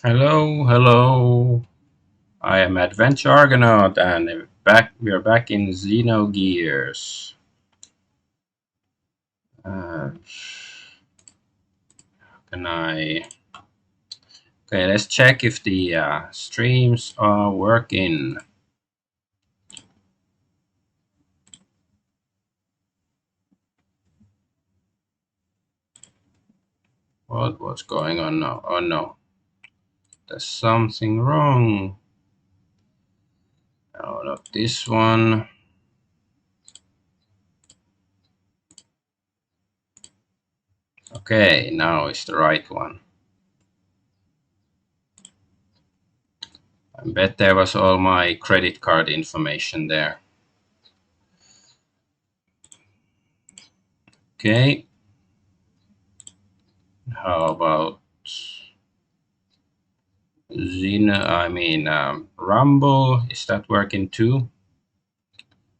Hello, hello. I am Adventure Argonaut, and we are back in Xenogears. Uh, can I? Okay, let's check if the streams are working. What's going on now? Oh no, there's something wrong. Oh, not this one. Okay, now it's the right one. I bet there was all my credit card information there. Okay, how about Rumble, is that working too?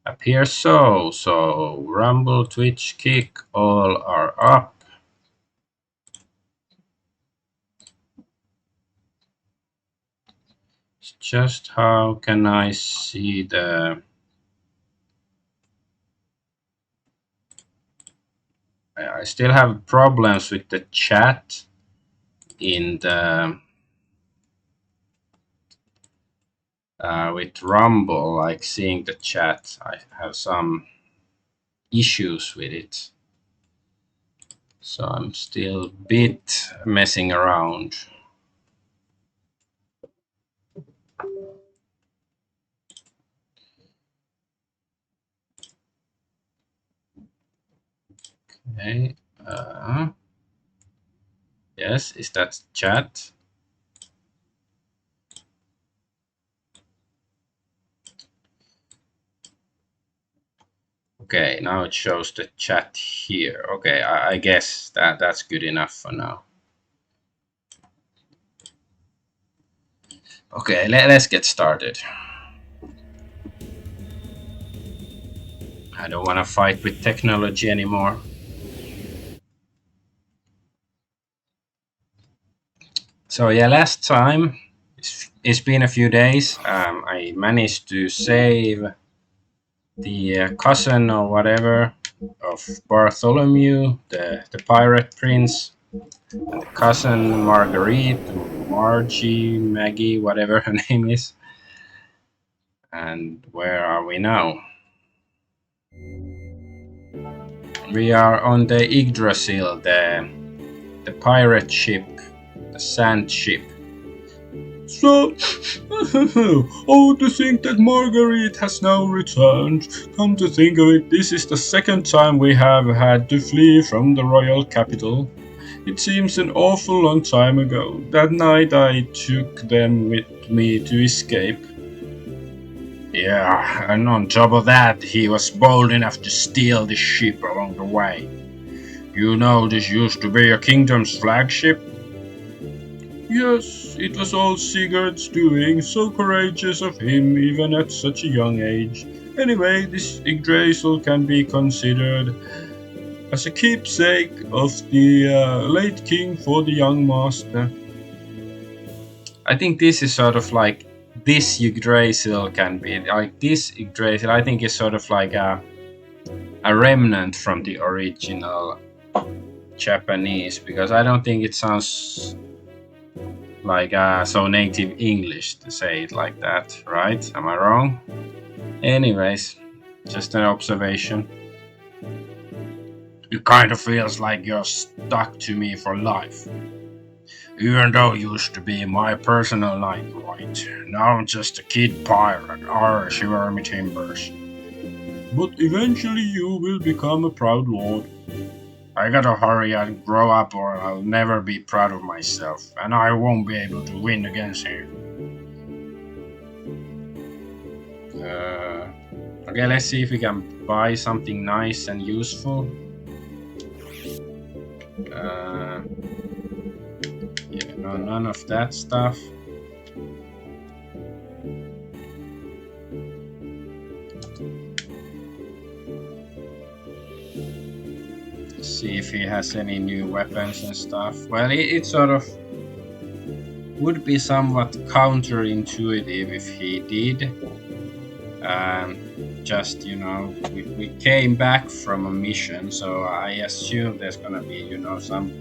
Appears so. So Rumble, Twitch, Kick, all are up. It's just how can I see the? I still have problems with the chat in the with Rumble, like seeing the chat. I have some issues with it. So I'm still a bit messing around. Okay. Yes, is that chat? Okay, now it shows the chat here. Okay, I guess that's good enough for now. Okay, let's get started. I don't want to fight with technology anymore. So yeah, last time, it's been a few days. I managed to save the cousin or whatever of Bartholomew, the pirate prince, and the cousin Marguerite, Margie, Maggie, whatever her name is. And where are we now? We are on the Yggdrasil, the pirate ship, the sand ship. So, oh, to think that Marguerite has now returned. Come to think of it, this is the second time we have had to flee from the royal capital. It seems an awful long time ago. That night I took them with me to escape. Yeah, and on top of that, he was bold enough to steal the ship along the way. You know, this used to be a kingdom's flagship. Yes, it was all Sigurd's doing, so courageous of him even at such a young age. Anyway, this Yggdrasil can be considered as a keepsake of the late king for the young master. I think this is sort of like this Yggdrasil can be like this Yggdrasil. I think is sort of like a remnant from the original Japanese, because I don't think it sounds like so native English to say it like that, right? Am I wrong? Anyways, just an observation. It kind of feels like you're stuck to me for life. Even though you used to be my personal knight, right? Now I'm just a kid pirate, shiver me timbers. But eventually you will become a proud lord. I gotta hurry and grow up or I'll never be proud of myself, and I won't be able to win against him. Okay, let's see if we can buy something nice and useful. Yeah, no, none of that stuff. See if he has any new weapons and stuff. Well, it's sort of would be somewhat counterintuitive if he did. Just we came back from a mission, so I assume there's gonna be some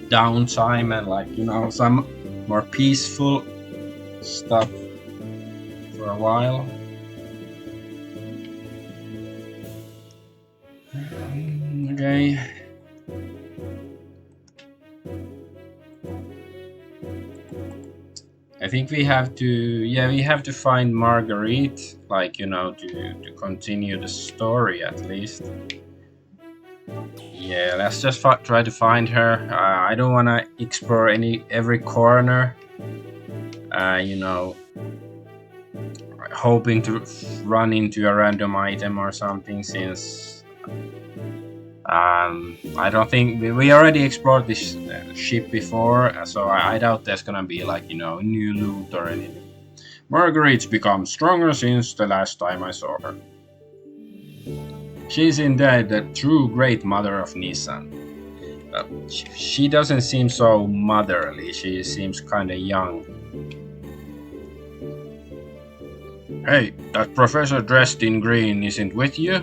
downtime and some more peaceful stuff for a while. Okay. I think we have to find Marguerite, to continue the story at least. Yeah, let's just try to find her. I don't want to explore every corner. Hoping to run into a random item or something, since I don't think we already explored this ship before, so I doubt there's gonna be new loot or anything. Marguerite's become stronger since the last time I saw her. She's indeed the true great mother of Nissan. She doesn't seem so motherly, she seems kinda young. Hey, that professor dressed in green isn't with you?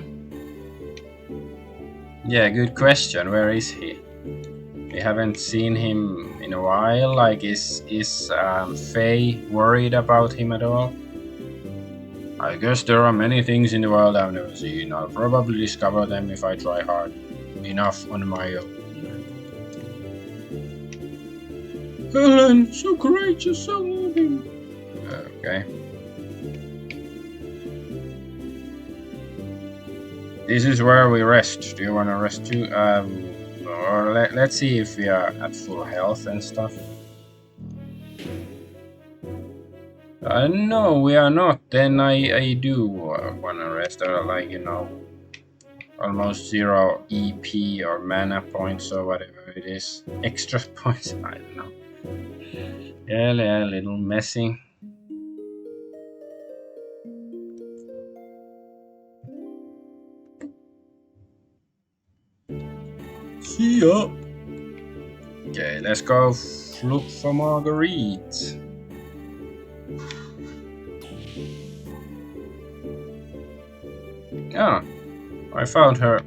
Yeah, good question. Where is he? We haven't seen him in a while. Is Faye worried about him at all? I guess there are many things in the world I've never seen. I'll probably discover them if I try hard enough on my own. Helen, so courageous, so moving. Okay. This is where we rest. Do you want to rest too? Or let's see if we are at full health and stuff. No, we are not. Then I do want to rest. Almost 0 EP or mana points or whatever it is. Extra points, I don't know. Yeah, a little messy. See ya. Okay, let's go look for Marguerite. Oh, I found her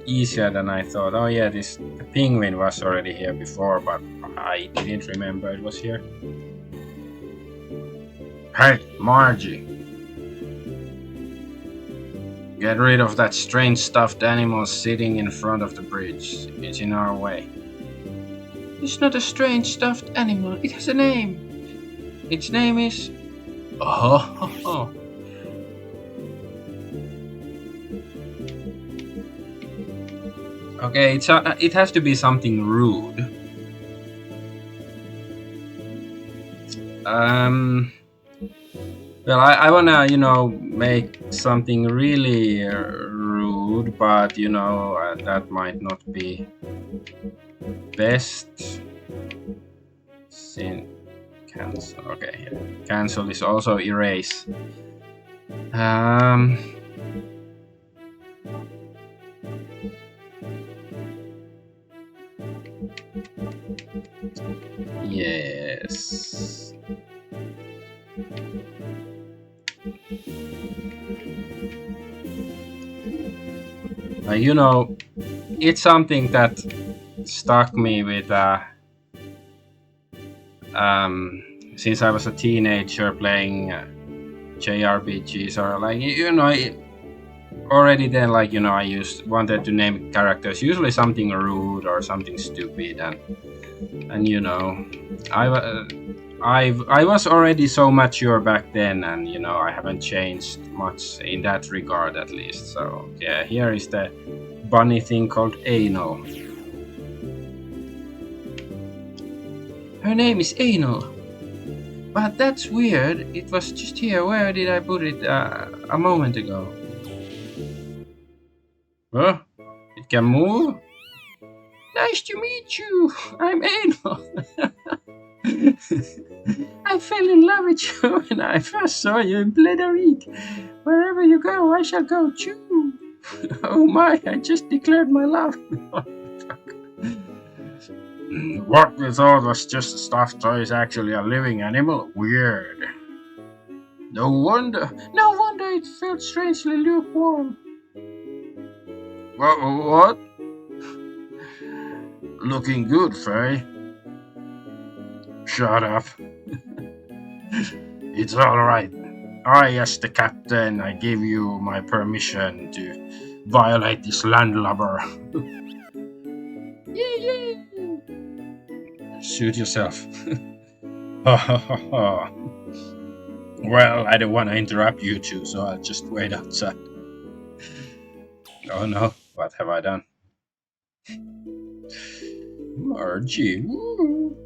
easier than I thought. Oh yeah, this penguin was already here before, but I didn't remember it was here. Hey, Margie. Get rid of that strange stuffed animal sitting in front of the bridge. It's in our way. It's not a strange stuffed animal. It has a name. Its name is... Oh. Okay, it has to be something rude. Well, I wanna, make something really rude, but that might not be best. Cancel. Okay, yeah. Cancel is also erase. Yes. It's something that stuck me with since I was a teenager playing JRPGs, or already then I wanted to name characters usually something rude or something stupid, and I was already so mature back then, and I haven't changed much in that regard, at least. So yeah, here is the bunny thing called Anal. Her name is Anal. But that's weird. It was just here. Where did I put it a moment ago? Huh? It can move? Nice to meet you. I'm Anal. I fell in love with you when I first saw you in Blederik. Wherever you go, I shall go too. Oh my, I just declared my love. What we thought was just a stuffed toy is actually a living animal? Weird. No wonder it felt strangely lukewarm. What? Looking good, Faye. Shut up. It's alright. As the captain, I give you my permission to violate this landlubber. Yay! Shoot yourself. Ha ha ha ha. Well, I don't want to interrupt you two, so I'll just wait outside. Oh no, what have I done? Margie. Woo.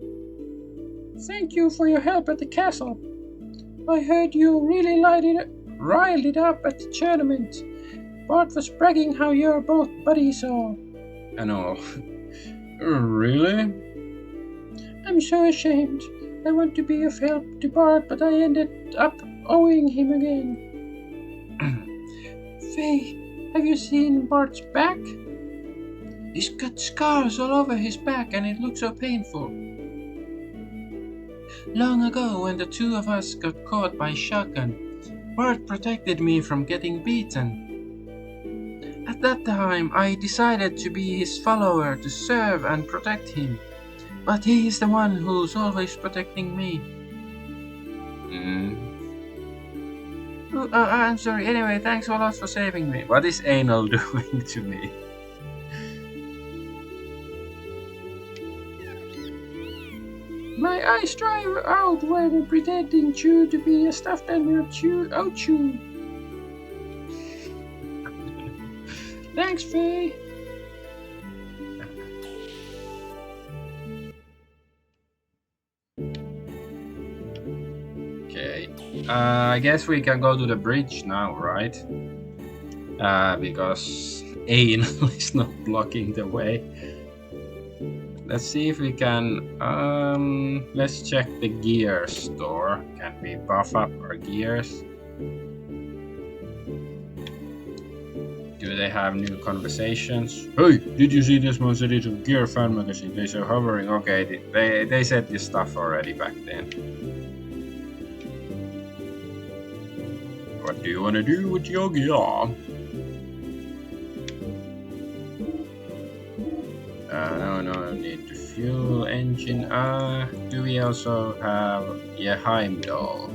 Thank you for your help at the castle. I heard you really riled it up at the tournament. Bart was bragging how you're both buddies all. And all. Really? I'm so ashamed. I want to be of help to Bart, but I ended up owing him again. Faye, have you seen Bart's back? He's got scars all over his back and it looks so painful. Long ago, when the two of us got caught by shotgun, Bart protected me from getting beaten. At that time, I decided to be his follower to serve and protect him. But he is the one who's always protecting me. I'm sorry. Anyway, thanks a lot for saving me. What is anal doing to me? My eyes dry out when pretending Chew to be a stuffed animal Chew. Oh, Chew. Thanks, Faye. Okay. I guess we can go to the bridge now, right? Because anal is not blocking the way. Let's see if we can. Let's check the gear store. Can we buff up our gears? Do they have new conversations? Hey, did you see this month's edition of Gear Fan Magazine? They say hovering. Okay, they said this stuff already back then. What do you want to do with your gear? No need to fuel engine. Do we also have Heimdall?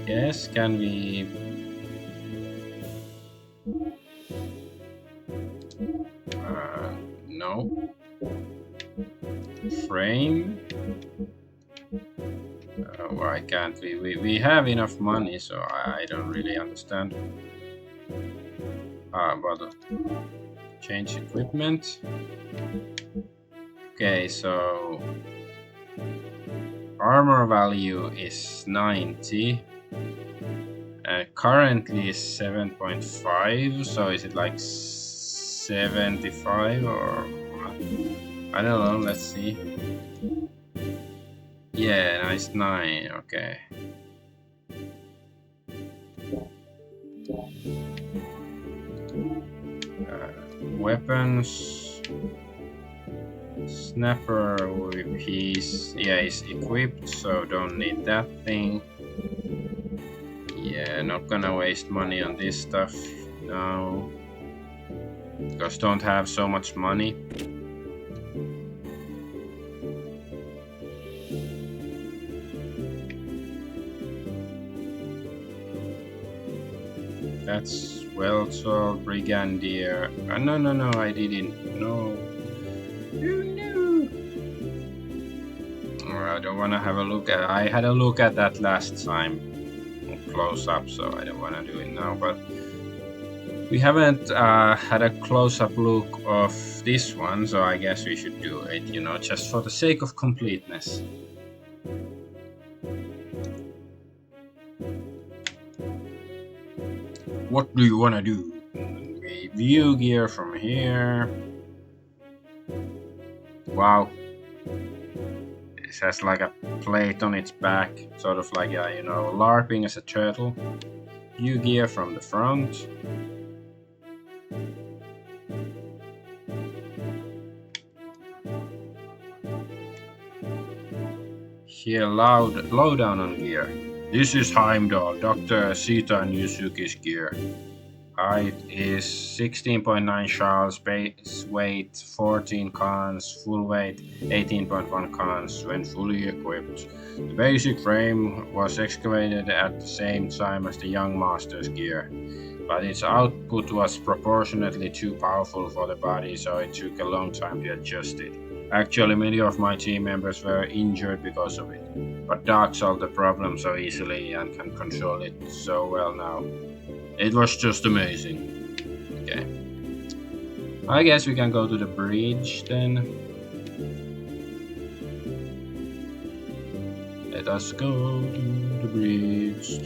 Yes, can we? No. Frame? Why can't we? We have enough money, so I don't really understand. But change equipment. Okay, so armor value is 90. Currently is 7.5, so is it like 75 or what? I don't know, let's see. Yeah, nice 9, okay. Weapons. Snapper with piece. Yeah, is equipped, so don't need that thing. Yeah, not gonna waste money on this stuff now. Because don't have so much money. That's well sold, Brigadier. No, I didn't. No. I don't want to have a look at. I had a look at that last time, close up, so I don't want to do it now. But we haven't had a close-up look of this one, so I guess we should do it. You know, just for the sake of completeness. What do you want to do? We view gear from here. Wow. It has like a plate on its back, sort of like, you know, LARPing as a turtle. View gear from the front. Here, low down on gear. This is Heimdall, Dr. Sita and Yuzuki's gear. Height is 16.9 shards, base weight 14 cons, full weight 18.1 cons when fully equipped. The basic frame was excavated at the same time as the young master's gear, but its output was proportionately too powerful for the body, so it took a long time to adjust it. Actually, many of my team members were injured because of it, but Dark solved the problem so easily and can control it so well now. It was just amazing. Okay. I guess we can go to the bridge then. Let us go to the bridge.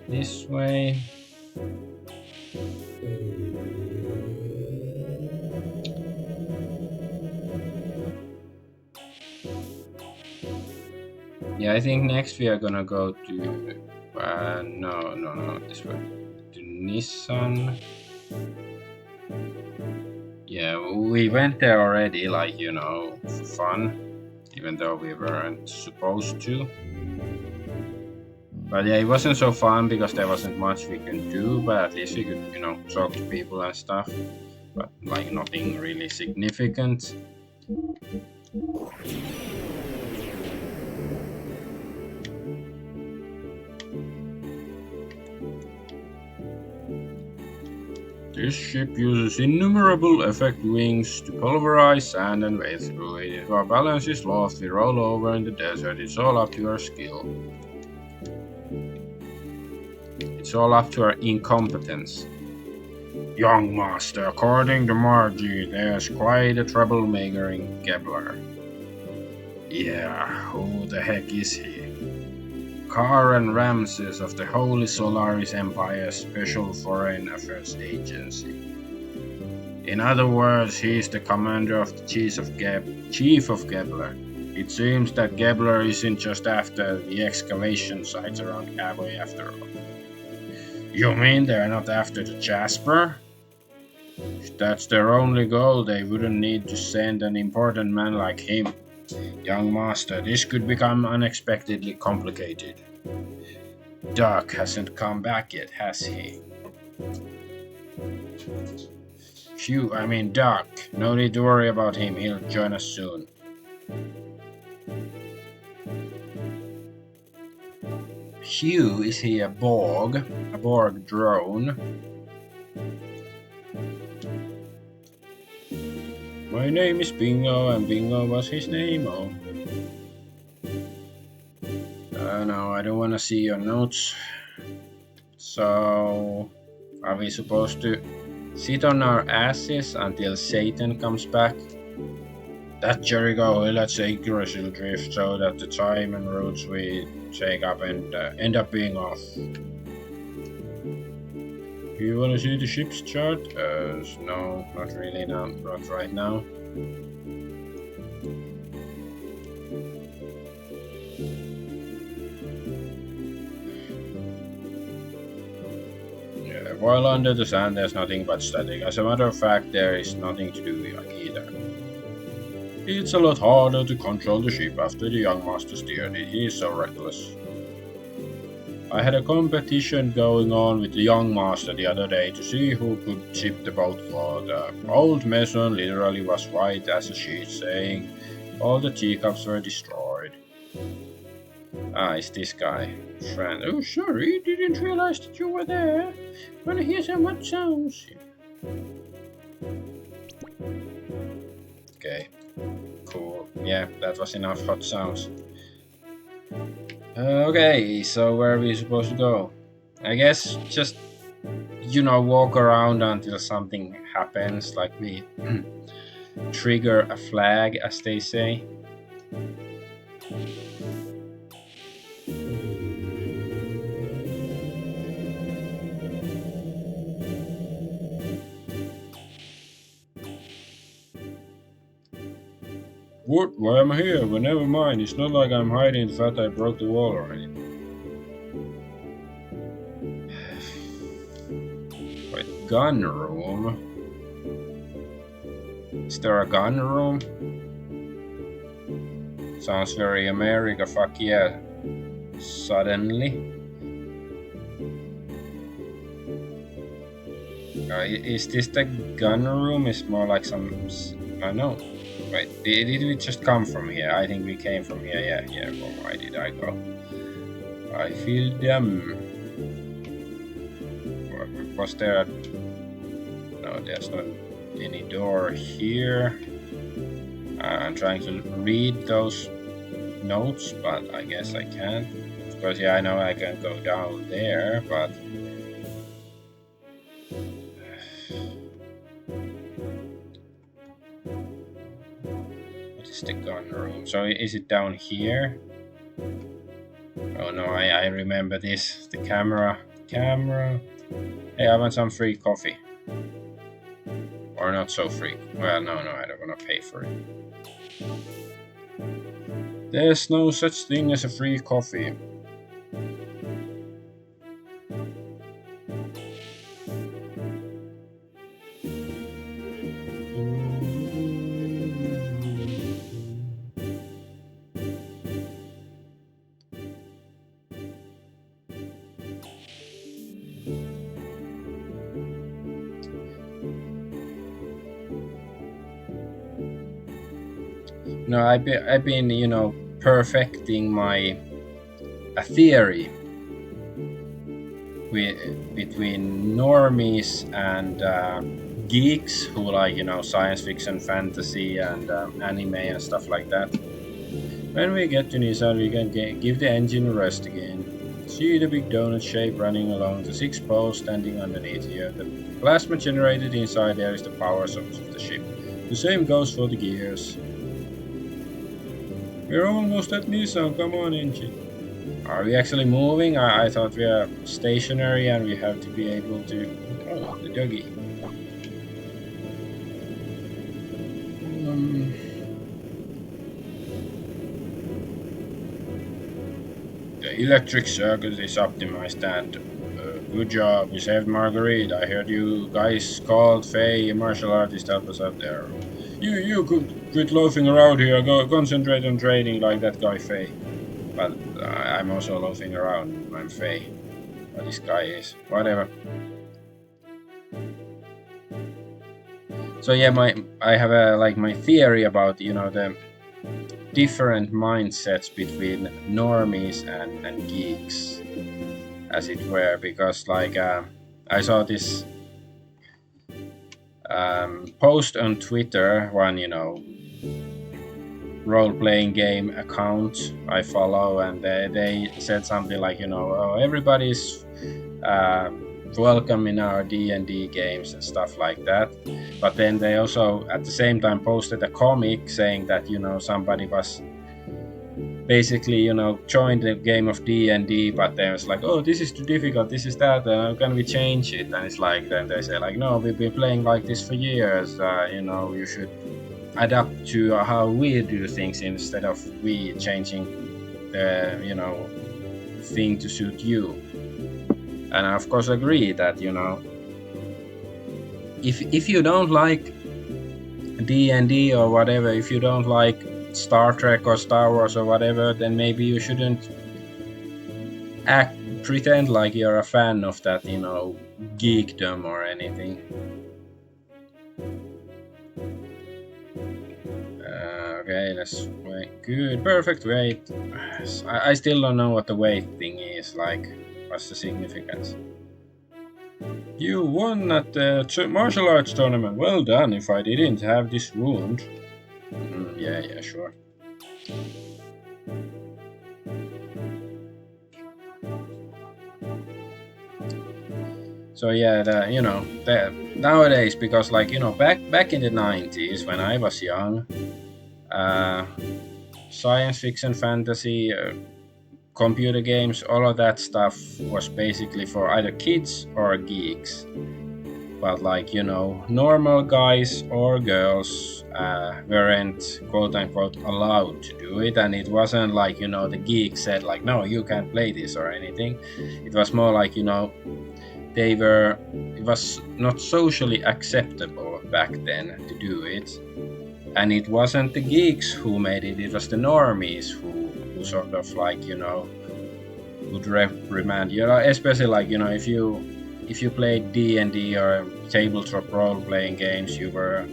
This way. Yeah, I think next we are gonna go to no, this way. To Nissan. Yeah, we went there already, like, for fun, even though we weren't supposed to. But yeah, it wasn't so fun because there wasn't much we could do, but at least we could, talk to people and stuff. But like nothing really significant. This ship uses innumerable effect wings to pulverize sand and wade through it. If our balance is lost, we roll over in the desert. It's all up to our skill. It's all up to our incompetence. Young master, according to Margie, there's quite a troublemaker in Gebler. Yeah, who the heck is he? Karen Ramses of the Holy Solaris Empire's Special Foreign Affairs Agency. In other words, he is the commander of the Chief of Gebler. It seems that Gebler isn't just after the excavation sites around Cowboy after all. You mean they're not after the Jasper? If that's their only goal, they wouldn't need to send an important man like him. Young master, this could become unexpectedly complicated. Doc hasn't come back yet, has he? Doc. No need to worry about him, he'll join us soon. Hugh, is he a Borg? A Borg drone? My name is Bingo, and Bingo was his name, oh. No, I don't want to see your notes. So, are we supposed to sit on our asses until Satan comes back? That Jericho, let's say Grishil drift so that the time and routes we take up and end up being off. You wanna see the ship's chart? No, not really, not right now. Yeah, while under the sand there's nothing but static. As a matter of fact, there is nothing to do either. It's a lot harder to control the ship after the young master steered it. He is so reckless. I had a competition going on with the young master the other day to see who could tip the boat for. The old mason literally was white as a sheet, saying all the teacups were destroyed. It's this guy. Friend. Oh, sorry, didn't realize that you were there. Wanna hear some hot sounds? Okay. Cool. Yeah, that was enough hot sounds. Okay, so where are we supposed to go? I guess just, walk around until something happens, like we trigger a flag, as they say. What? Why am I here? Well, never mind. It's not like I'm hiding the fact I broke the wall or anything. Wait, gun room? Is there a gun room? Sounds very America, fuck yeah. Suddenly. Is this the gun room? It's more like some... I know. Wait, did we just come from here? I think we came from here, yeah. Well, why did I go? I feel dumb. Was there... No, there's not any door here. I'm trying to read those notes, but I guess I can't. Of course, yeah, I know I can go down there, but... What is the gun room? So is it down here? Oh no, I remember this. The camera. Hey, I want some free coffee. Or not so free. Well, no, I don't want to pay for it. There's no such thing as a free coffee. No, I've been, you know, perfecting my theory between normies and geeks who like, you know, science fiction, fantasy, and anime and stuff like that. When we get to Nissan, we can give the engine a rest again. See the big donut shape running along the 6 poles standing underneath here. The plasma generated inside there is the power source of the ship. The same goes for the gears. We're almost at Nissan, come on engine. Are we actually moving? I thought we are stationary and we have to be able to... Oh, the doggy. The electric circuit is optimized and... good job, you saved Marguerite. I heard you guys called Faye, a martial artist, help us out there. You could quit loafing around here, go concentrate on trading like that guy Faye. But I'm also loafing around, I'm Faye. What this guy is, whatever. So yeah, I have my theory about, you know, the different mindsets between normies and geeks, as it were, because like I saw this post on Twitter, one, you know, role-playing game account I follow, and they said something like, you know, oh, everybody's welcome in our D&D games and stuff like that. But then they also at the same time posted a comic saying that, you know, somebody was basically, you know, joined the game of D&D, but they was like, oh, this is too difficult, this is that, can we change it? And it's like, then they say like, no, we've been playing like this for years, you know, you should adapt to how we do things instead of we changing the, you know, thing to suit you. And I of course agree that, you know, if you don't like D&D or whatever, if you don't like Star Trek or Star Wars or whatever, then maybe you shouldn't pretend like you're a fan of that, you know, geekdom or anything. Okay, let's wait. Good, perfect weight. I still don't know what the weight thing is, like, what's the significance? You won at the martial arts tournament. Well done. If I didn't have this wound. Yeah, sure. So yeah, you know, nowadays, because like, you know, back in the 90s when I was young, science fiction, fantasy, computer games, all of that stuff was basically for either kids or geeks. but like normal guys or girls weren't quote unquote allowed to do it, and it wasn't like the geek said like no, you can't play this or anything. It was more like they were it was not socially acceptable back then to do it, and it wasn't the geeks who made it, it was the normies who sort of like would reprimand especially like if you played D&D or tabletop role playing games, you were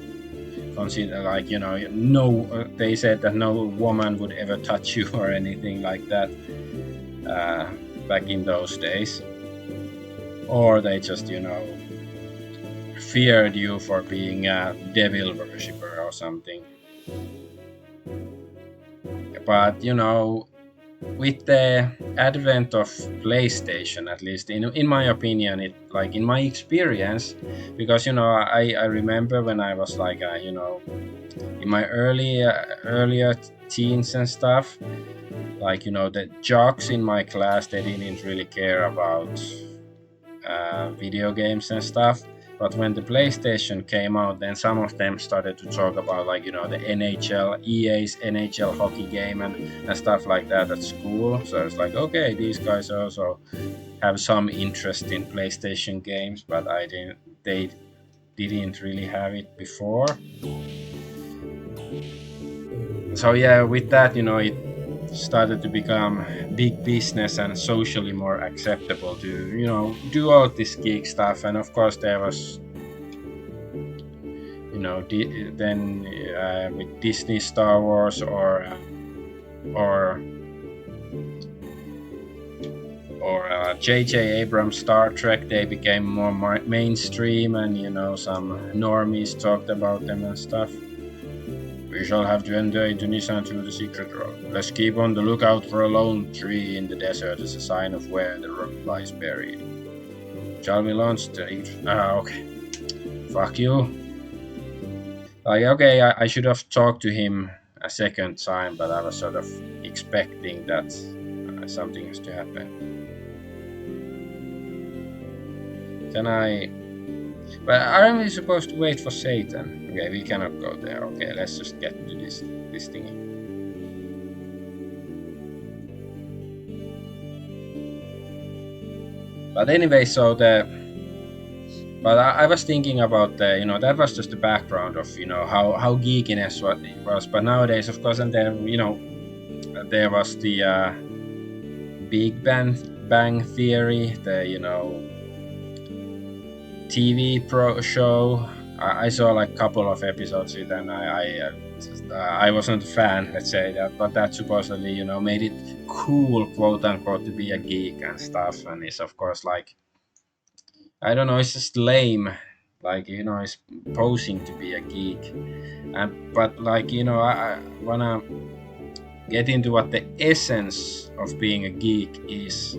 considered like no, they said that no woman would ever touch you or anything like that uh, back in those days, or they just feared you for being a devil worshipper or something. But with the advent of PlayStation, at least in my opinion, it like in my experience, because I remember when I was like in my earlier teens and stuff, like the jocks in my class, they didn't really care about video games and stuff. But when the PlayStation came out, then some of them started to talk about like the NHL, EA's NHL hockey game and stuff like that at school. So it's like, okay, these guys also have some interest in PlayStation games, but they didn't really have it before. So yeah, with that, it started to become big business and socially more acceptable to do all this geek stuff. And of course there was then with Disney Star Wars or J.J. Abrams Star Trek, they became more mainstream, and some normies talked about them and stuff. We shall have to enter into Nissan through the secret road. Let's keep on the lookout for a lone tree in the desert as a sign of where the rock lies buried. Shall we launch the... okay. Fuck you. Like, okay, I should have talked to him a second time, but I was sort of expecting that something has to happen. Can I... But aren't we supposed to wait for Satan? Okay, we cannot go there. Okay, let's just get to this thingy. But anyway, but I was thinking about that was just the background of how geekiness was. But nowadays, of course, and then there was the Big Bang Theory, the TV pro show. I saw like a couple of episodes of it, and I wasn't a fan, let's say that, but that supposedly made it cool, quote unquote, to be a geek and stuff. And it's of course like, I don't know, it's just lame, like it's posing to be a geek, and but like I wanna get into what the essence of being a geek is.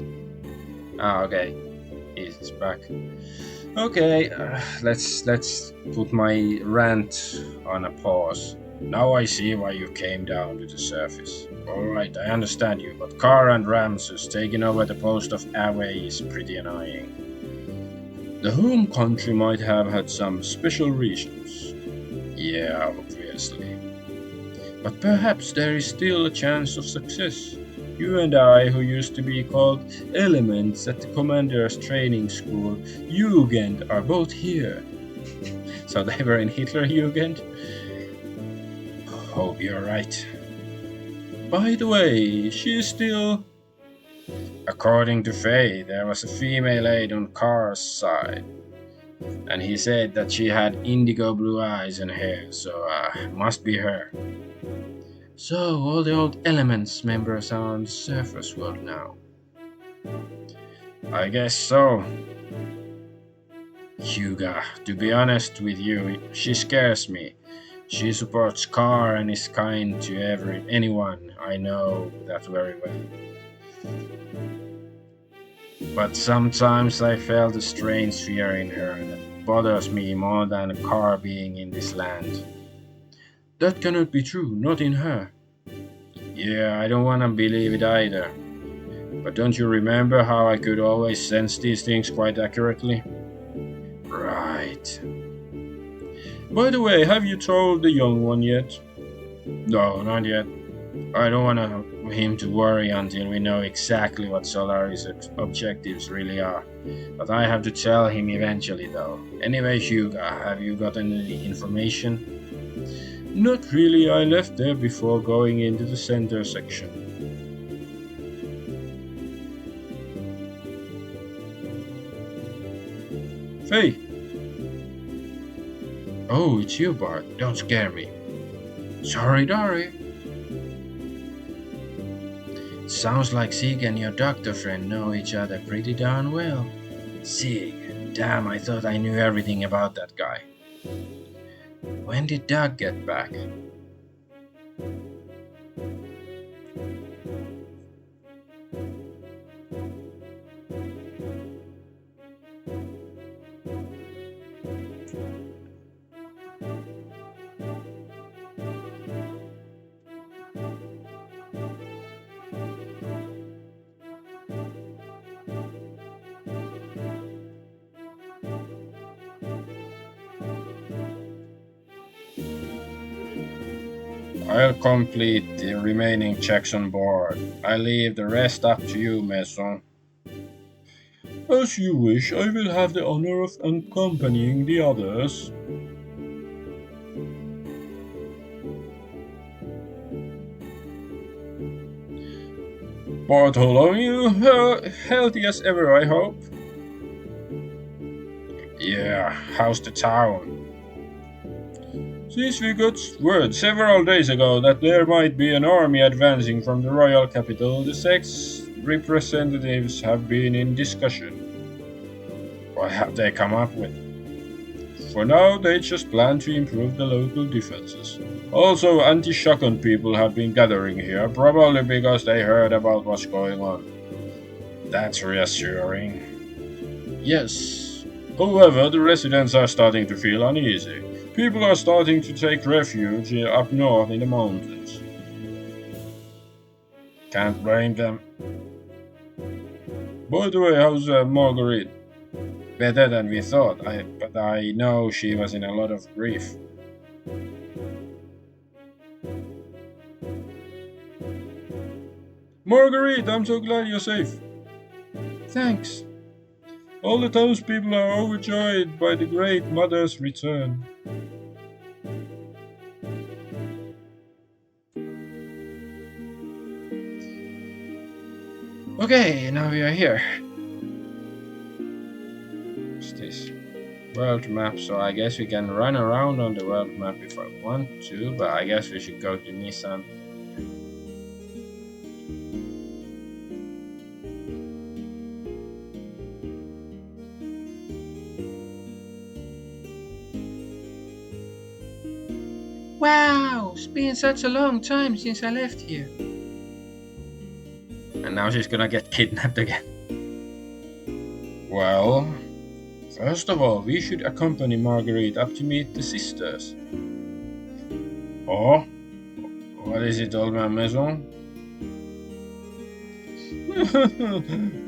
Okay, it's back. Okay, let's put my rant on a pause. Now I see why you came down to the surface. Alright, I understand you, but Carr and Ramses taking over the post of away is pretty annoying. The home country might have had some special reasons. Yeah, obviously. But perhaps there is still a chance of success. You and I, who used to be called elements at the commander's training school, Jugend, are both here. So they were in Hitler Jugend? Hope you're right. By the way, she is still... According to Faye, there was a female aide on Carr's side. And he said that she had indigo blue eyes and hair, so must be her. So, all the old Elements members are on the surface world now. I guess so. Hyuga, to be honest with you, she scares me. She supports Carr and is kind to anyone. I know that very well. But sometimes I felt a strange fear in her that bothers me more than Carr being in this land. That cannot be true, not in her. Yeah, I don't wanna believe it either. But don't you remember how I could always sense these things quite accurately? Right. By the way, have you told the young one yet? No, not yet. I don't want him to worry until we know exactly what Solaris' objectives really are. But I have to tell him eventually, though. Anyway, Hyuga, have you got any information? Not really. I left there before going into the center section. Faye! Oh, it's you, Bart. Don't scare me. Sorry, Dory. Sounds like Sig and your doctor friend know each other pretty darn well. Sig, damn, I thought I knew everything about that guy. When did Doug get back? I'll complete the remaining checks on board. I leave the rest up to you, Mason. As you wish, I will have the honor of accompanying the others. Bartholomew, healthy as ever, I hope. Yeah, how's the town? Since we got word several days ago that there might be an army advancing from the royal capital, the sex representatives have been in discussion. What have they come up with? For now, they just plan to improve the local defenses. Also, anti-Shotgun people have been gathering here, probably because they heard about what's going on. That's reassuring. Yes. However, the residents are starting to feel uneasy. People are starting to take refuge up north in the mountains. Can't blame them. By the way, how's Marguerite? Better than we thought, but I know she was in a lot of grief. Marguerite, I'm so glad you're safe. Thanks. All the townspeople are overjoyed by the great mother's return. Okay, now we are here. What's this? World map, so I guess we can run around on the world map if I want to, but I guess we should go to Nissan. Wow, it's been such a long time since I left here. And now she's gonna get kidnapped again. Well, first of all, we should accompany Marguerite up to meet the sisters. Oh? What is it, old man Maison?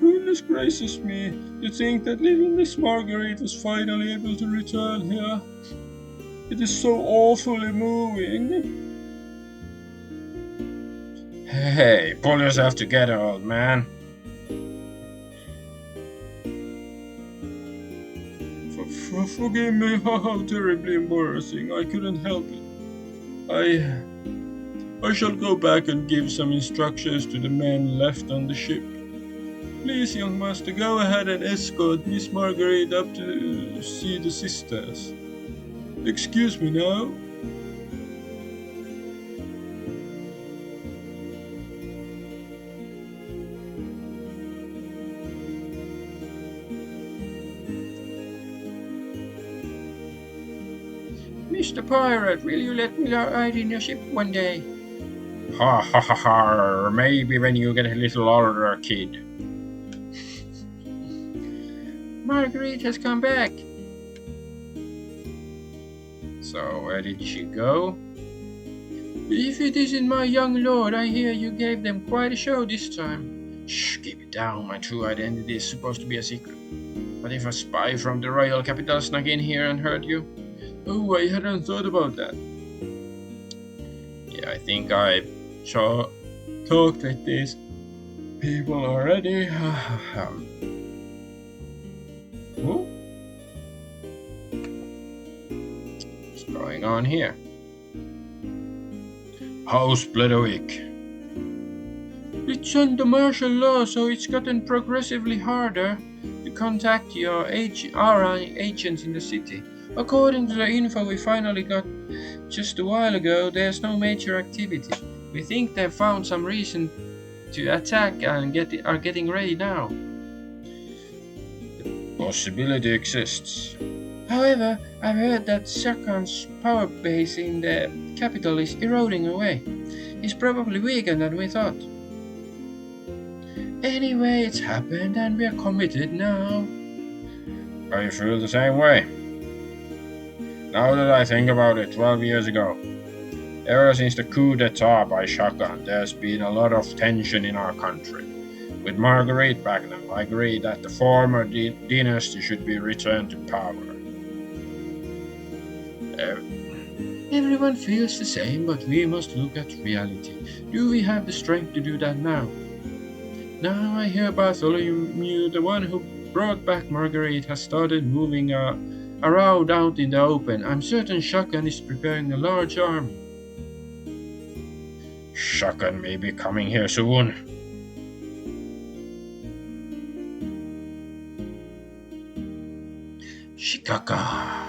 Goodness gracious me, to think that little Miss Marguerite was finally able to return here. It is so awfully moving. Hey, pull yourself together, old man. Forgive me, how terribly embarrassing. I couldn't help it. I shall go back and give some instructions to the men left on the ship. Please, young master, go ahead and escort Miss Marguerite up to see the sisters. Excuse me now. Mr. Pirate, will you let me ride in your ship one day? Ha ha ha ha, maybe when you get a little older, kid. Marguerite has come back. So, where did she go? If it isn't my young lord, I hear you gave them quite a show this time. Shh, keep it down. My true identity is supposed to be a secret. What if a spy from the royal capital snuck in here and heard you? Oh, I hadn't thought about that. Yeah, I think I talked with these people already. What's going on here? House Bledowick. It's under martial law, so it's gotten progressively harder to contact our agents in the city. According to the info we finally got just a while ago, there's no major activity. We think they've found some reason to attack and are getting ready now. The possibility exists. However, I've heard that Shakan's power base in the capital is eroding away. It's probably weaker than we thought. Anyway, it's happened and we're committed now. I feel the same way. Now that I think about it, 12 years ago, ever since the coup d'etat by Shakan, there's been a lot of tension in our country. With Marguerite back then, I agree that the former dynasty should be returned to power. Everyone feels the same, but we must look at reality. Do we have the strength to do that now? Now I hear Bartholomew, the one who brought back Marguerite, has started moving around out in the open. I'm certain Shakan is preparing a large army. Shakan may be coming here soon. Shikaka.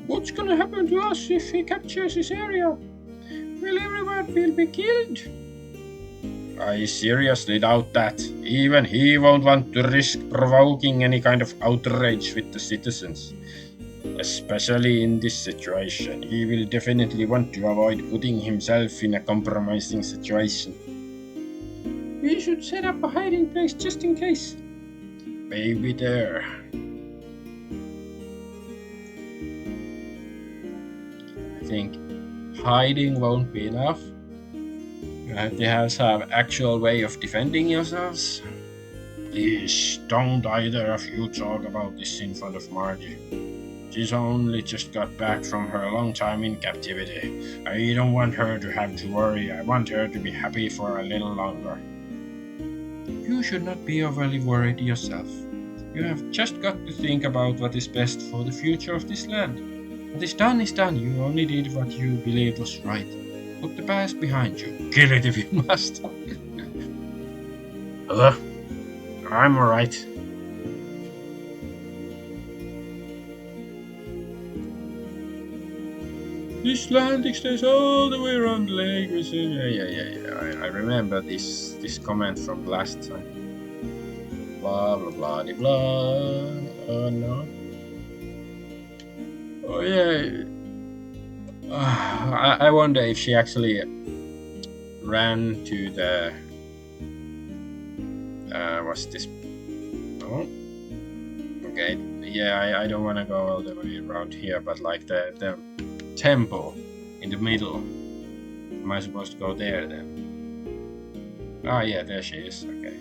What's gonna happen to us if he captures this area? Will everyone be killed? I seriously doubt that. Even he won't want to risk provoking any kind of outrage with the citizens. Especially in this situation, he will definitely want to avoid putting himself in a compromising situation. We should set up a hiding place just in case. Maybe there. I think hiding won't be enough. You have to have some actual way of defending yourselves. Please don't either of you talk about this in front of Margie. She's only just got back from her long time in captivity. I don't want her to have to worry. I want her to be happy for a little longer. You should not be overly worried yourself. You have just got to think about what is best for the future of this land. What is done is done. You only did what you believed was right. Put the past behind you. Kill it if you must. Hello? I'm alright. This land extends all the way around the lake. Yeah. I remember this comment from last time. Blah blah blah blah. Oh no. Oh yeah. I wonder if she actually ran to the. What's this? Oh. Okay. Yeah, I don't want to go all the way around here, but like the temple in the middle. Am I supposed to go there then? Ah, yeah, there she is. Okay.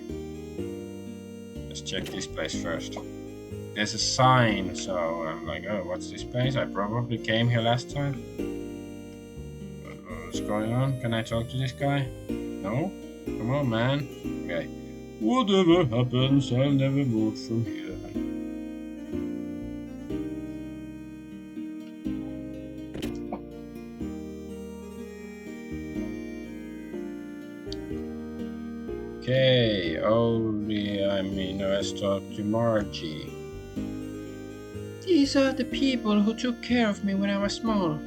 Let's check this place first. There's a sign, so I'm like, oh, what's this place? I probably came here last time. What's going on? Can I talk to this guy? No? Come on, man. Okay. Whatever happens, I'll never move from here. Okay, let's talk to Margie. These are the people who took care of me when I was small.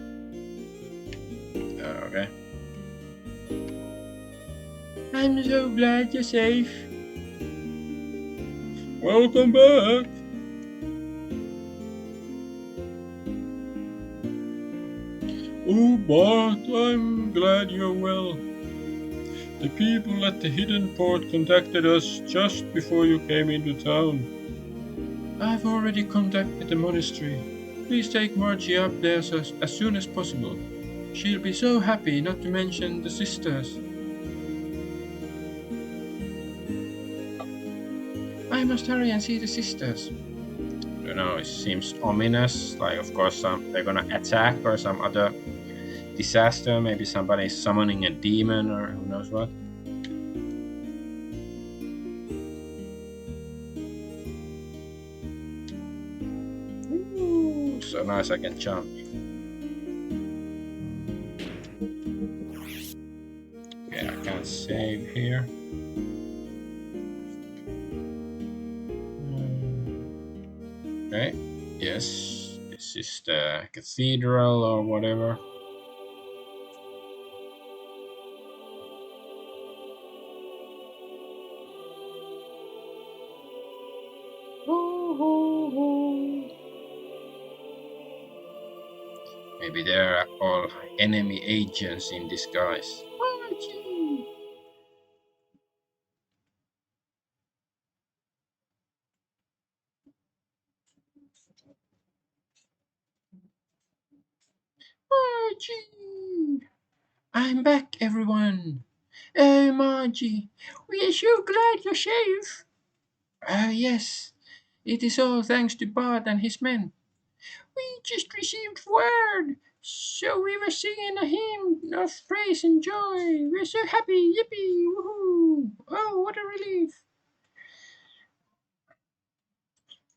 Okay. I'm so glad you're safe. Welcome back. Oh, Bart, I'm glad you're well. The people at the hidden port contacted us just before you came into town. I've already contacted the monastery. Please take Margie up there as soon as possible. She'll be so happy, not to mention the sisters. must hurry and see the sisters. I don't know, it seems ominous. Like, of course, they're gonna attack or some other disaster. Maybe somebody's summoning a demon or who knows what. Ooh, so nice I can jump. Okay, I can't save here. Okay, yes, this is the cathedral or whatever. Maybe they're all enemy agents in disguise. Margie! I'm back, everyone. Oh, Margie, we are so glad you're safe. Oh, yes, it is all thanks to Bart and his men. We just received word, so we were singing a hymn of praise and joy. We're so happy, yippee, woohoo! Oh, what a relief!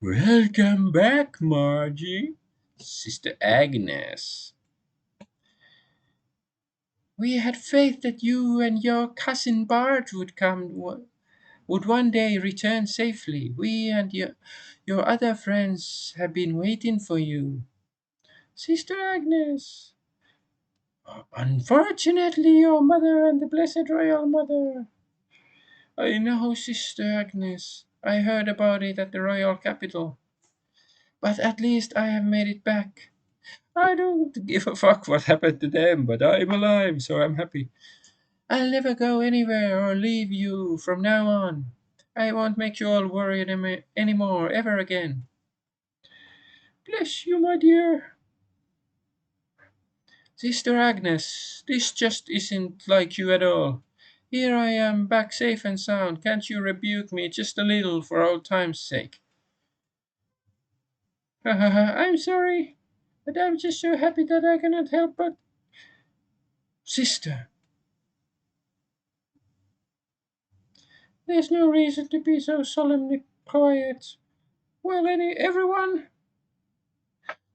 Welcome back, Margie. Sister Agnes. We had faith that you and your cousin Bart would one day return safely. We and your other friends have been waiting for you. Sister Agnes. Unfortunately, your mother and the Blessed Royal Mother. I know, Sister Agnes. I heard about it at the royal capital. But at least I have made it back. I don't give a fuck what happened to them, but I'm alive, so I'm happy. I'll never go anywhere or leave you from now on. I won't make you all worried anymore, ever again. Bless you, my dear. Sister Agnes, this just isn't like you at all. Here I am, back safe and sound. Can't you rebuke me just a little for old time's sake? Ha ha ha, I'm sorry, but I'm just so happy that I cannot help but. Sister, there's no reason to be so solemnly quiet. Well, everyone,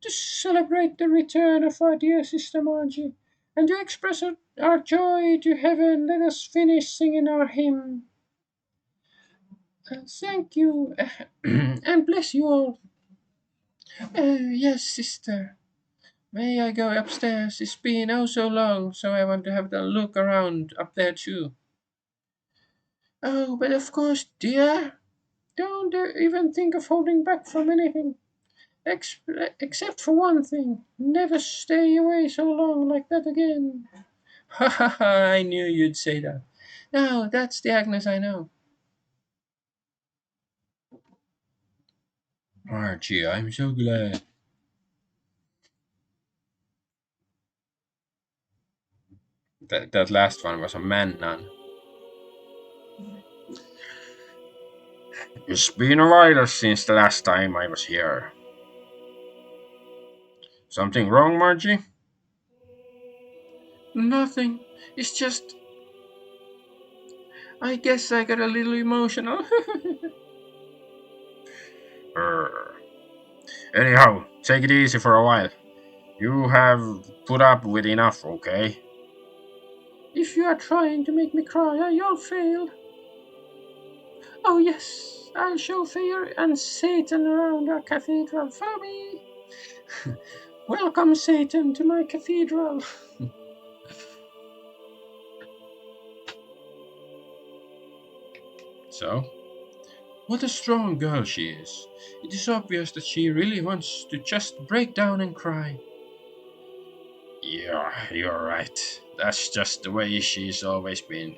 to celebrate the return of our dear sister Margie, and to express our joy to heaven, let us finish singing our hymn. Thank you, and bless you all. Yes, sister. May I go upstairs? It's been oh so long, so I want to have a look around up there too. Oh, but of course, dear. Don't even think of holding back from anything. Ex- except for one thing. Never stay away so long like that again. Ha ha ha, I knew you'd say that. No, that's the Agnes I know. Archie, I'm so glad. That last one was a man nun. It's been a while since the last time I was here. Something wrong, Margie? Nothing. It's just. I guess I got a little emotional. Err. Anyhow, take it easy for a while. You have put up with enough, okay? If you are trying to make me cry, you'll fail. Oh, yes, I'll show fear and Satan around our cathedral. Follow me. Welcome, Satan, to my cathedral. So, what a strong girl she is. It is obvious that she really wants to just break down and cry. Yeah, you're right. That's just the way she's always been.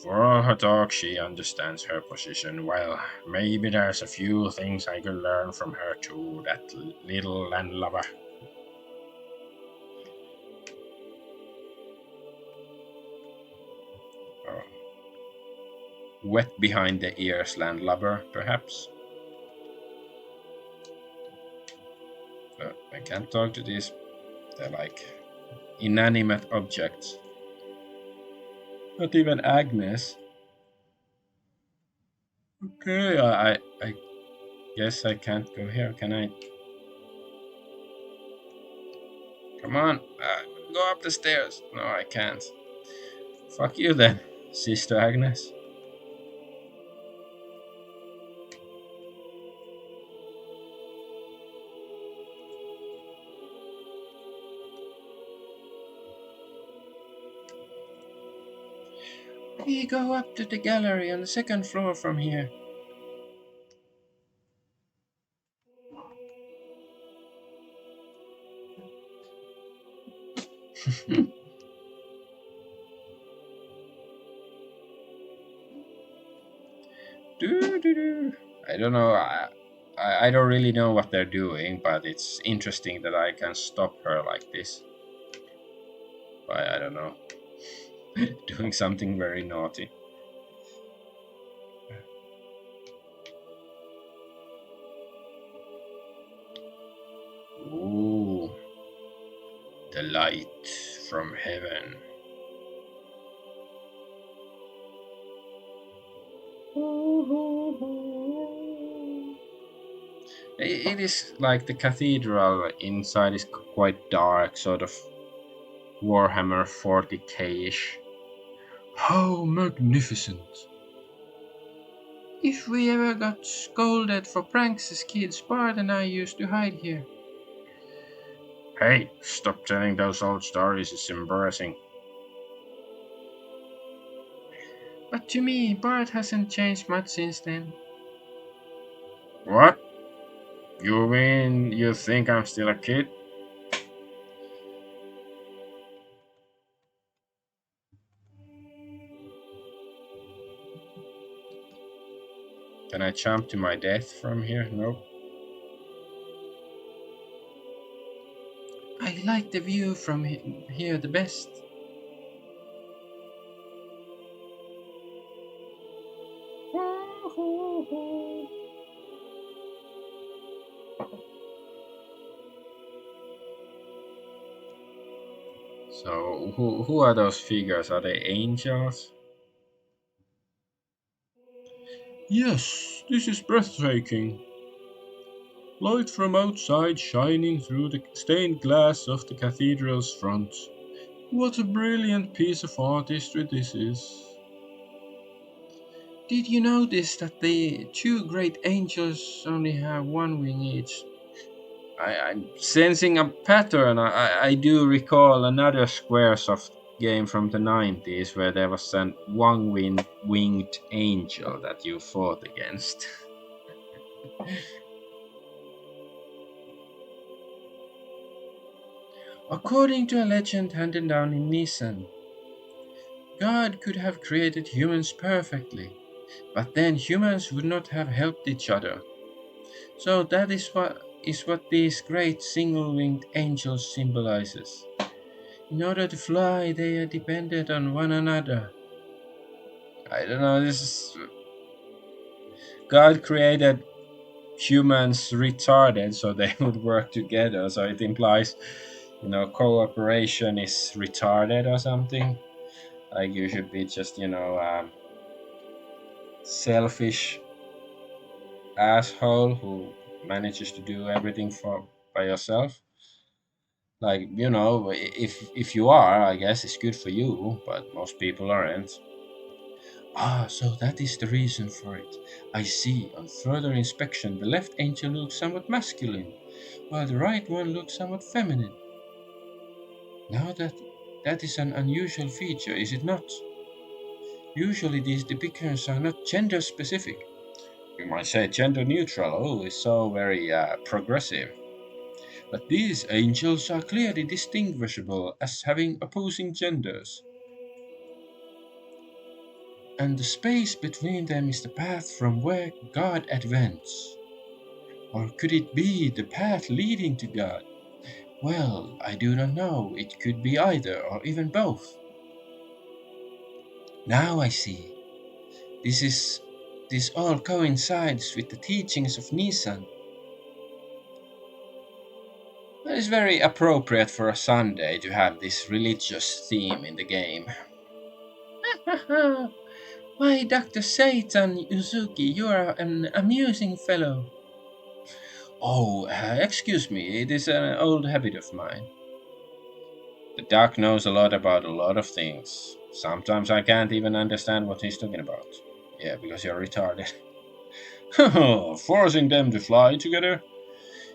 For all her talk, she understands her position well. Maybe there's a few things I could learn from her too, that little landlubber. Oh. wet behind the ears landlubber, perhaps. I can't talk to these. They're like inanimate objects. Not even Agnes. Okay, I guess I can't go here, can I? Come on, go up the stairs. No, I can't. Fuck you then, Sister Agnes. We go up to the gallery on the second floor from here. Doo, doo, doo. I don't know. I don't really know what they're doing, but it's interesting that I can stop her like this. I don't know. Doing something very naughty. Ooh, the light from heaven. It is like the cathedral inside is quite dark, sort of Warhammer 40k-ish. How magnificent! If we ever got scolded for pranks as kids, Bart and I used to hide here. Hey, stop telling those old stories, it's embarrassing. But to me, Bart hasn't changed much since then. What? You mean you think I'm still a kid? Can I jump to my death from here? Nope. I like the view from here the best. So, who are those figures? Are they angels? Yes, this is breathtaking. Light from outside shining through the stained glass of the cathedral's front. What a brilliant piece of artistry this is. Did you notice that the two great angels only have one wing each? I'm sensing a pattern. I do recall another Squaresoft game from the 90s where there was an winged angel that you fought against. According to a legend handed down in Nisan, God could have created humans perfectly, but then humans would not have helped each other. So that is what these great single-winged angels symbolizes. In order to fly, they are dependent on one another. I don't know. This is God created humans retarded so they would work together. So it implies, cooperation is retarded or something. Like you should be just, selfish asshole who manages to do everything for by yourself. Like, if you are, I guess it's good for you, but most people aren't. Ah, so that is the reason for it. I see. On further inspection, the left angel looks somewhat masculine, while the right one looks somewhat feminine. Now that is an unusual feature, is it not? Usually these depictions are not gender specific. You might say gender neutral. Oh, it's so very progressive. But these angels are clearly distinguishable as having opposing genders. And the space between them is the path from where God advents. Or could it be the path leading to God? Well, I do not know. It could be either, or even both. Now I see. This is this all coincides with the teachings of Nissan. It is very appropriate for a Sunday to have this religious theme in the game. Why, Dr. Seitan Uzuki, you are an amusing fellow. Oh, excuse me, it is an old habit of mine. The doc knows a lot about a lot of things. Sometimes I can't even understand what he's talking about. Yeah, because you're retarded. Forcing them to fly together?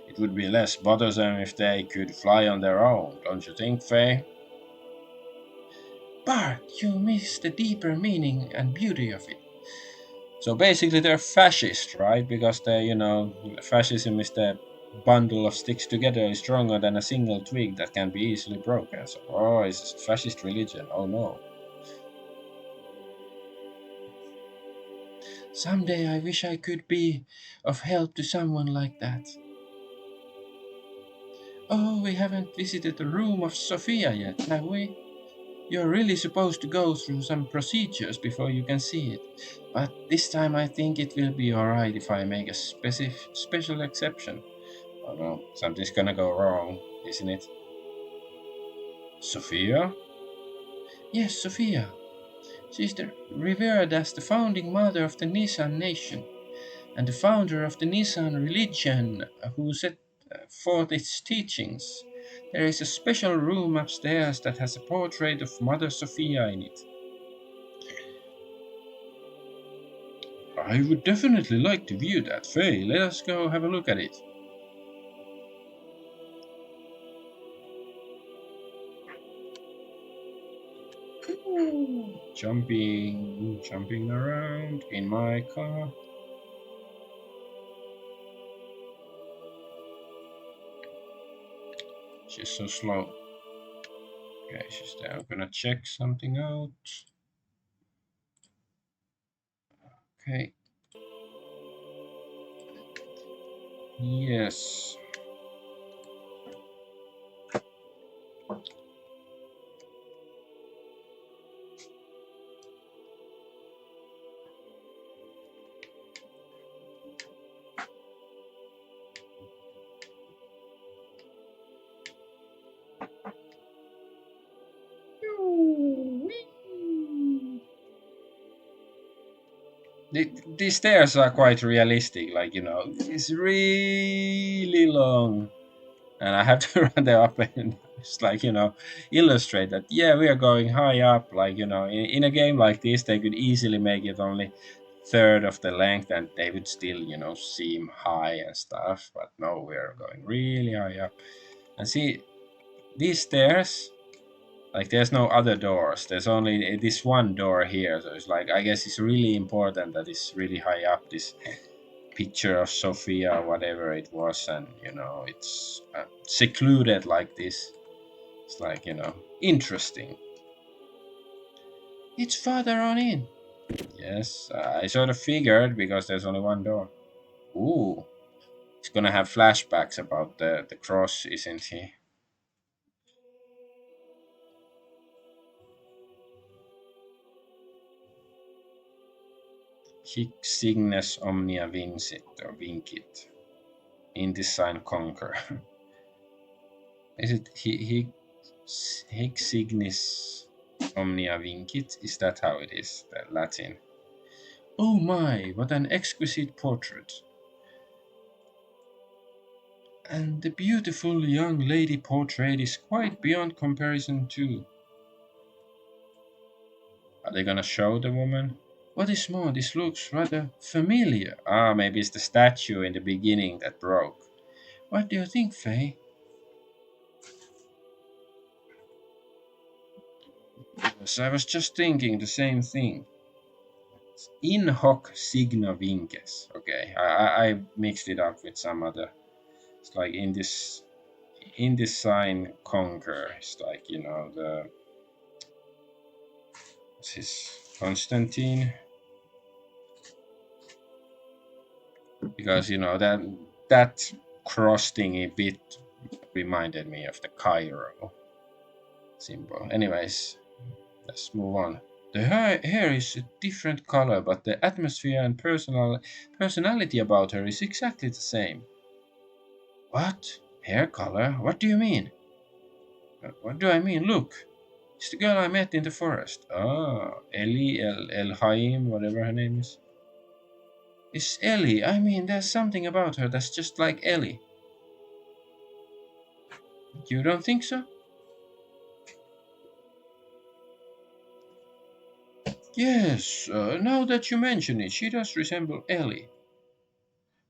It would be less bothersome if they could fly on their own, don't you think, Faye? Bart, you miss the deeper meaning and beauty of it. So basically, they're fascist, right? Because fascism is the bundle of sticks together is stronger than a single twig that can be easily broken. So, oh, it's fascist religion. Oh no. Someday I wish I could be of help to someone like that. Oh, we haven't visited the room of Sophia yet, have we? You're really supposed to go through some procedures before you can see it. But this time I think it will be alright if I make a special exception. Oh no, something's gonna go wrong, isn't it? Sophia? Yes, Sophia. She's revered as the founding mother of the Nisan nation and the founder of the Nisan religion who set forth its teachings. There is a special room upstairs that has a portrait of Mother Sophia in it. I would definitely like to view that. Faye, let us go have a look at it. Jumping around in my car. She's so slow. Okay, she's there. I'm gonna check something out. Okay. Yes. These stairs are quite realistic, like it's really long, and I have to run there up and just illustrate that. Yeah, we are going high up. In a game like this, they could easily make it only third of the length, and they would still seem high and stuff. But no, we are going really high up, and see these stairs. Like there's no other doors. There's only this one door here. So it's like I guess it's really important that it's really high up. This picture of Sophia, whatever it was, and it's secluded like this. It's like interesting. It's further on in. Yes, I sort of figured because there's only one door. Ooh, he's gonna have flashbacks about the cross, isn't he? Hic signes omnia vincit or vincit. Indesign conquer. Is it hic signis omnia vincit? Is that how it is? The Latin. Oh my, what an exquisite portrait. And the beautiful young lady portrait is quite beyond comparison too. Are they gonna show the woman? What is more, this looks rather familiar. Ah, maybe it's the statue in the beginning that broke. What do you think, Faye? Yes, I was just thinking the same thing. In hoc signo vinces. Okay, I mixed it up with some other. It's like in this sign conquer. It's like the what's his Constantine, because that cross thingy bit reminded me of the Cairo symbol. Anyways, let's move on. The hair is a different color, but the atmosphere and personality about her is exactly the same. What? Hair color? What do you mean? What do I mean? Look, it's the girl I met in the forest. Ah, Ellie, El Haim, whatever her name is. It's Ellie. I mean, there's something about her that's just like Ellie. You don't think so? Yes, now that you mention it, she does resemble Ellie.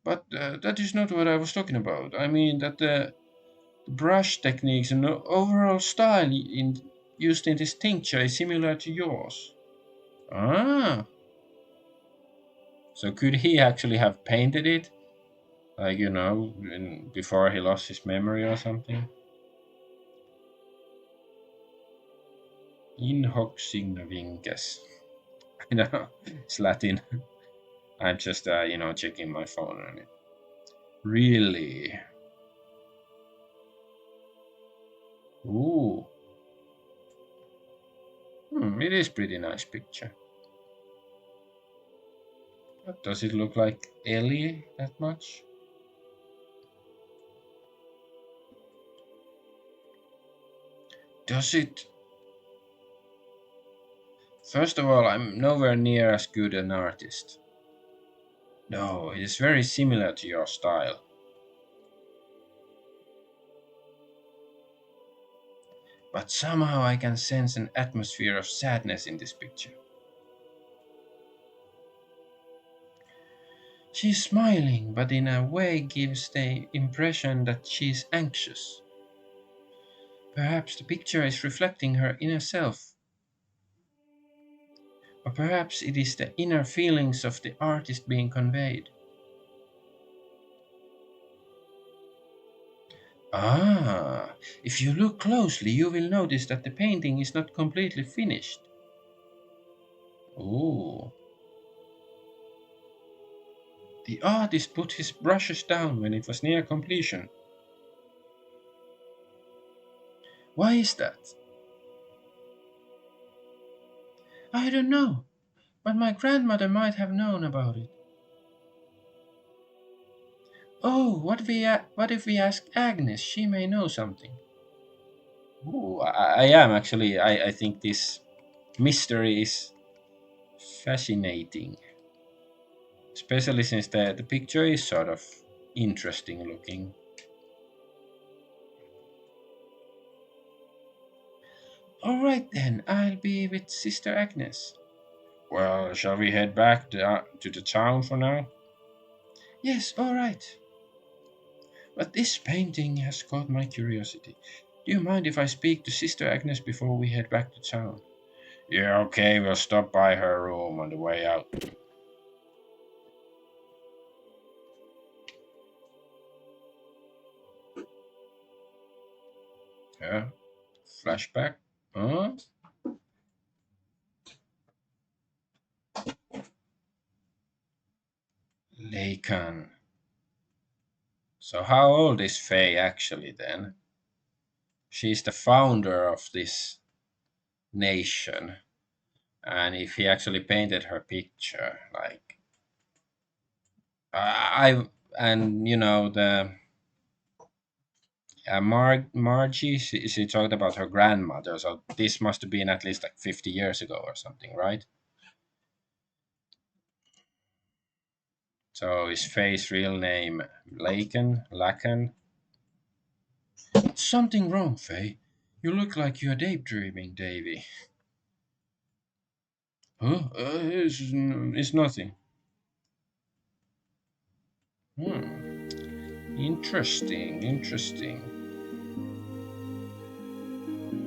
But that is not what I was talking about. I mean that the brush techniques and overall style used in this tincture is similar to yours. Ah, so could he actually have painted it? Like, before he lost his memory or something? In hoc signo vinces. It's Latin. I'm just, checking my phone on it. Really? Ooh. It is pretty nice picture. But does it look like Ellie that much? Does it? First of all, I'm nowhere near as good an artist. No, it is very similar to your style. But somehow I can sense an atmosphere of sadness in this picture. She's smiling, but in a way gives the impression that she's anxious. Perhaps the picture is reflecting her inner self. Or perhaps it is the inner feelings of the artist being conveyed. Ah, if you look closely, you will notice that the painting is not completely finished. Oh, the artist put his brushes down when it was near completion. Why is that? I don't know, but my grandmother might have known about it. Oh, what if we ask Agnes? She may know something. Ooh, I am actually. I think this mystery is fascinating, especially since the picture is sort of interesting looking. All right then, I'll be with Sister Agnes. Well, shall we head back to the town for now? Yes, all right. But this painting has caught my curiosity. Do you mind if I speak to Sister Agnes before we head back to town? Yeah, okay, we'll stop by her room on the way out. Yeah, flashback. Huh? Lacan. So how old is Faye actually then? She's the founder of this nation. And if he actually painted her picture, like I and the Margie, she talked about her grandmother, so this must have been at least like 50 years ago or something, right? So is Faye's real name Lacan? Something wrong, Faye. You look like you're daydreaming, Davy. Huh? It's nothing. Hmm. Interesting.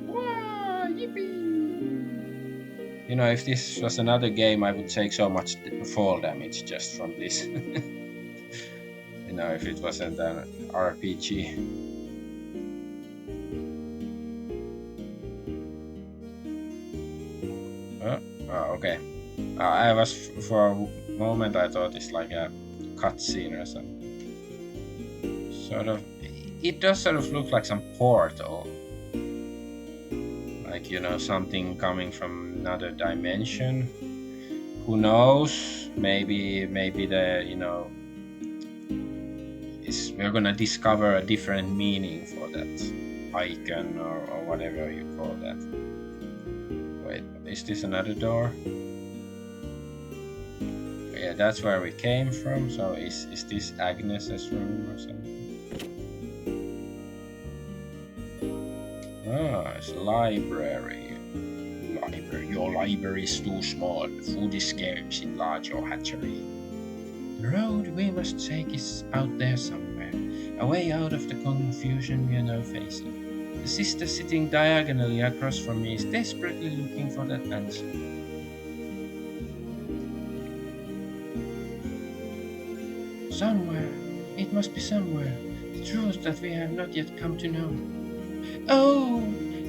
Wah, yippee. If this was another game, I would take so much fall damage just from this. If it wasn't an RPG. Okay. I was for a moment I thought it's like a cutscene or something. Sort of. It does sort of look like some portal. like something coming from another dimension. Who knows? Maybe the is we're gonna discover a different meaning for that icon or whatever you call that. Wait, is this another door? Yeah, that's where we came from. So is this Agnes's room or something? Ah, it's a library. Library. Your library is too small. Food is scarce in large or hatchery. The road we must take is out there somewhere, a way out of the confusion we are now facing. The sister sitting diagonally across from me is desperately looking for that answer. Somewhere. It must be somewhere. The truth that we have not yet come to know. Oh,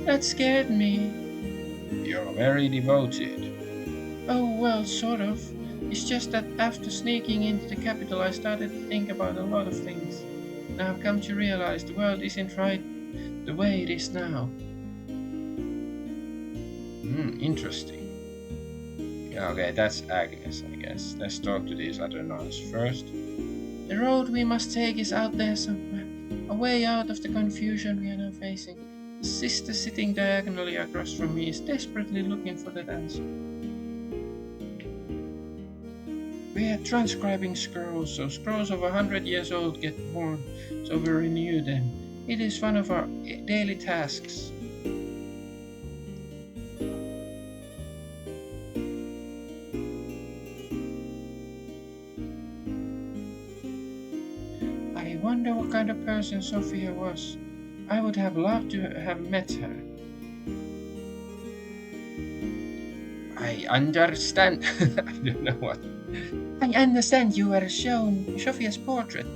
that scared me. You're very devoted. Oh, well, sort of. It's just that after sneaking into the capital, I started to think about a lot of things. And I've come to realize the world isn't right the way it is now. Interesting. Yeah, okay, that's Agnes, I guess. Let's talk to these other nuns first. The road we must take is out there somewhere, a way out of the confusion we are now facing. The sister sitting diagonally across from me is desperately looking for that answer. We are transcribing scrolls, so scrolls of 100 years old get worn, so we renew them. It is one of our daily tasks. I wonder what kind of person Sophia was. I would have loved to have met her. I understand. I don't know what. I understand you were shown Sophia's portrait.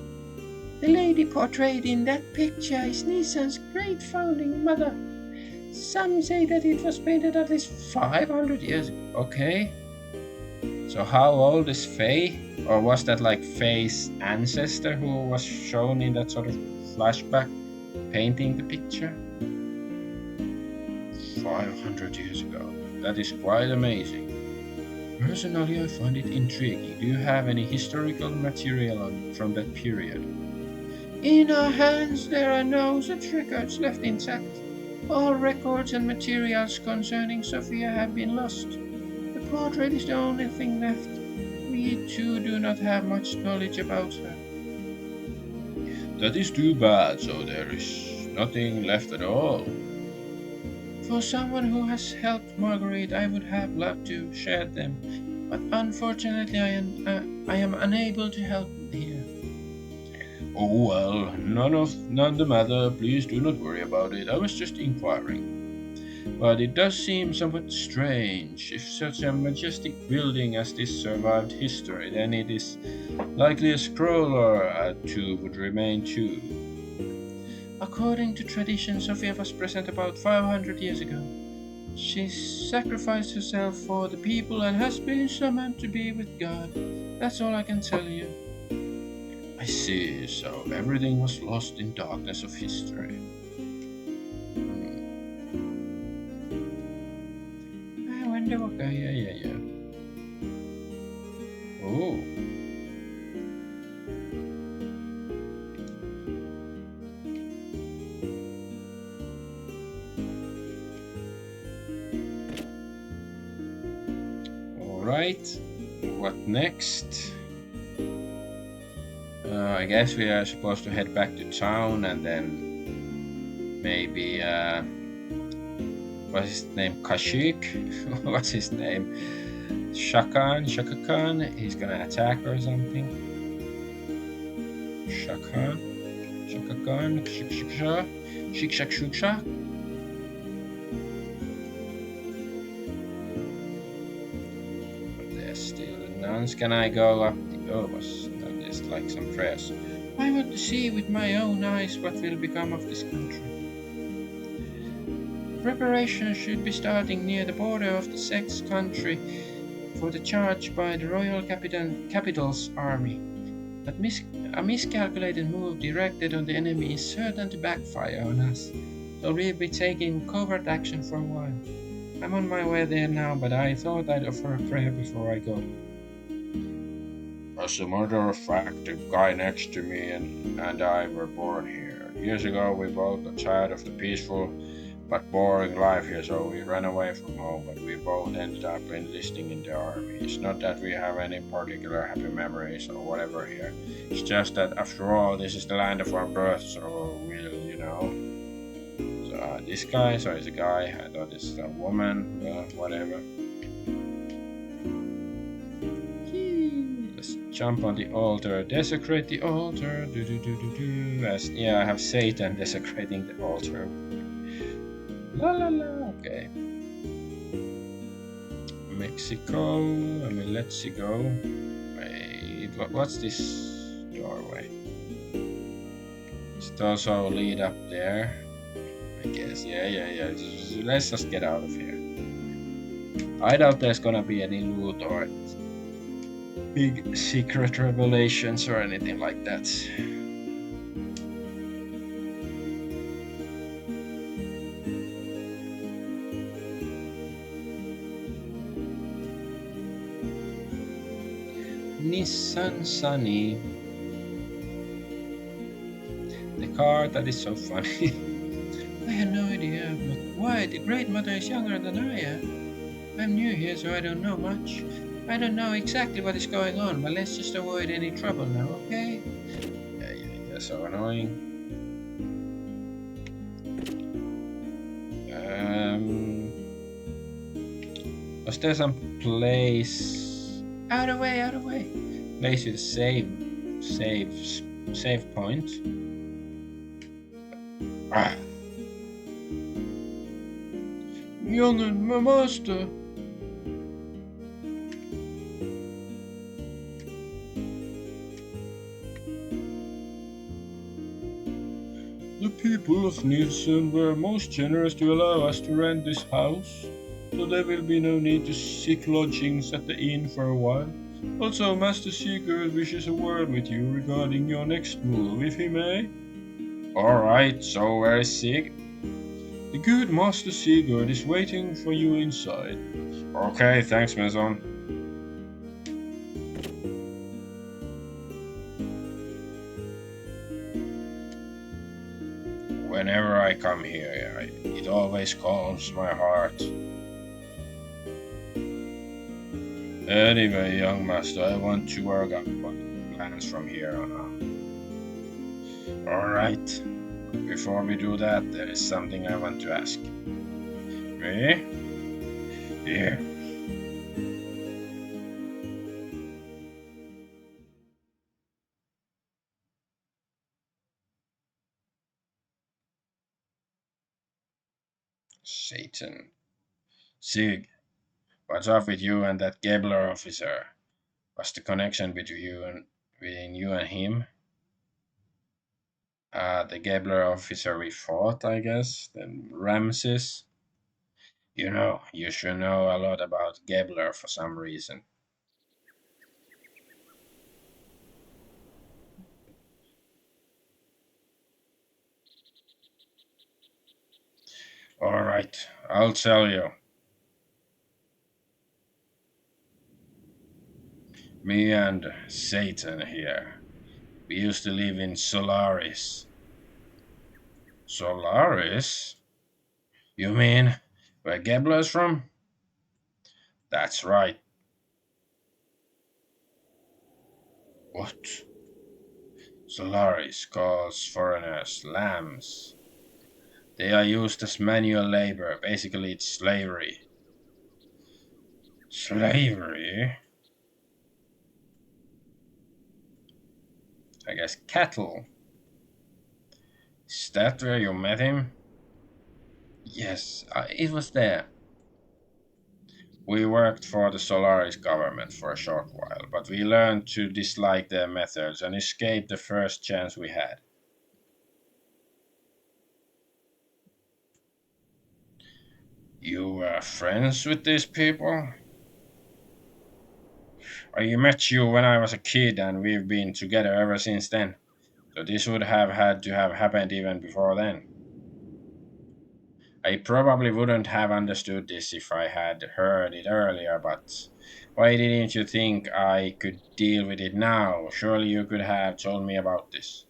The lady portrayed in that picture is Nissan's great founding mother. Some say that it was painted at least 500 years ago. Okay. So how old is Faye? Or was that like Faye's ancestor who was shown in that sort of flashback painting the picture? 500 years ago. That is quite amazing. Personally, I find it intriguing. Do you have any historical material from that period? In our hands, there are no such records left intact. All records and materials concerning Sophia have been lost. The portrait is the only thing left. We too do not have much knowledge about her. That is too bad, so there is nothing left at all. For someone who has helped Marguerite, I would have loved to share them, but unfortunately I am unable to help here. Oh well, none the matter. Please do not worry about it. I was just inquiring. But it does seem somewhat strange. If such a majestic building as this survived history, then it is likely a scroll or two would remain too. According to tradition, Sophia was present about 500 years ago. She sacrificed herself for the people and has been summoned to be with God. That's all I can tell you. I see, so everything was lost in darkness of history. I wonder what... Yeah. Oh. Alright, what next? I guess we are supposed to head back to town and then maybe, what's his name? Kashyyyk? What's his name? Shaka Khan? He's gonna attack or something. Shaka Khan? Shik. There's still the nuns. Can I go up? There's like some prayers. I want to see with my own eyes what will become of this country. Preparations should be starting near the border of the sex country for the charge by the royal capital's army. But a miscalculated move directed on the enemy is certain to backfire on us. So we'll be taking covert action for a while. I'm on my way there now, but I thought I'd offer a prayer before I go. As a matter of fact, the guy next to me and I were born here. Years ago, we both got tired of the peaceful but boring life here, so we ran away from home, but we both ended up enlisting in the army. It's not that we have any particular happy memories or whatever here. It's just that, after all, this is the land of our birth, so we'll. So this guy, so it's a guy, I thought it's a woman, whatever. Let's jump on the altar, desecrate the altar, yeah, I have Satan desecrating the altar. La la la, okay. Mexico, let's go. Wait, what's this doorway? Does it also lead up there? I guess, yeah. Let's just get out of here. I doubt there's gonna be any loot or big secret revelations or anything like that. Nissan Sunny. The car that is so funny. I had no idea, but why? The Great Mother is younger than I am. I'm new here, so I don't know much. I don't know exactly what is going on, but let's just avoid any trouble now, okay? Yeah, so annoying. Was there some place? Out of way. Place with save point. Ah. Youngen, my master. The people of Nielsen were most generous to allow us to rent this house, so there will be no need to seek lodgings at the inn for a while. Also, Master Sigurd wishes a word with you regarding your next move, if he may. Alright, so where is Sig? The good Master Sigurd is waiting for you inside. Okay, thanks, Maison. Whenever I come here, it always calms my heart. Anyway, young master, I want to work out my plans from here on out. Alright, before we do that, there is something I want to ask. Me? Here. Satan. Sig, what's up with you and that Gabler officer? What's the connection between you and him? The Gabler officer we fought, I guess. Then Ramses. You should know a lot about Gabler for some reason. Alright, I'll tell you. Me and Satan here. We used to live in Solaris. Solaris? You mean where Gabler's from? That's right. What? Solaris calls foreigners lambs. They are used as manual labor. Basically, it's slavery. Slavery? I guess cattle. Is that where you met him? Yes, it was there. We worked for the Solaris government for a short while, but we learned to dislike their methods and escaped the first chance we had. You were friends with these people? I met you when I was a kid and we've been together ever since then. So this would have had to have happened even before then. I probably wouldn't have understood this if I had heard it earlier, but why didn't you think I could deal with it now? Surely you could have told me about this.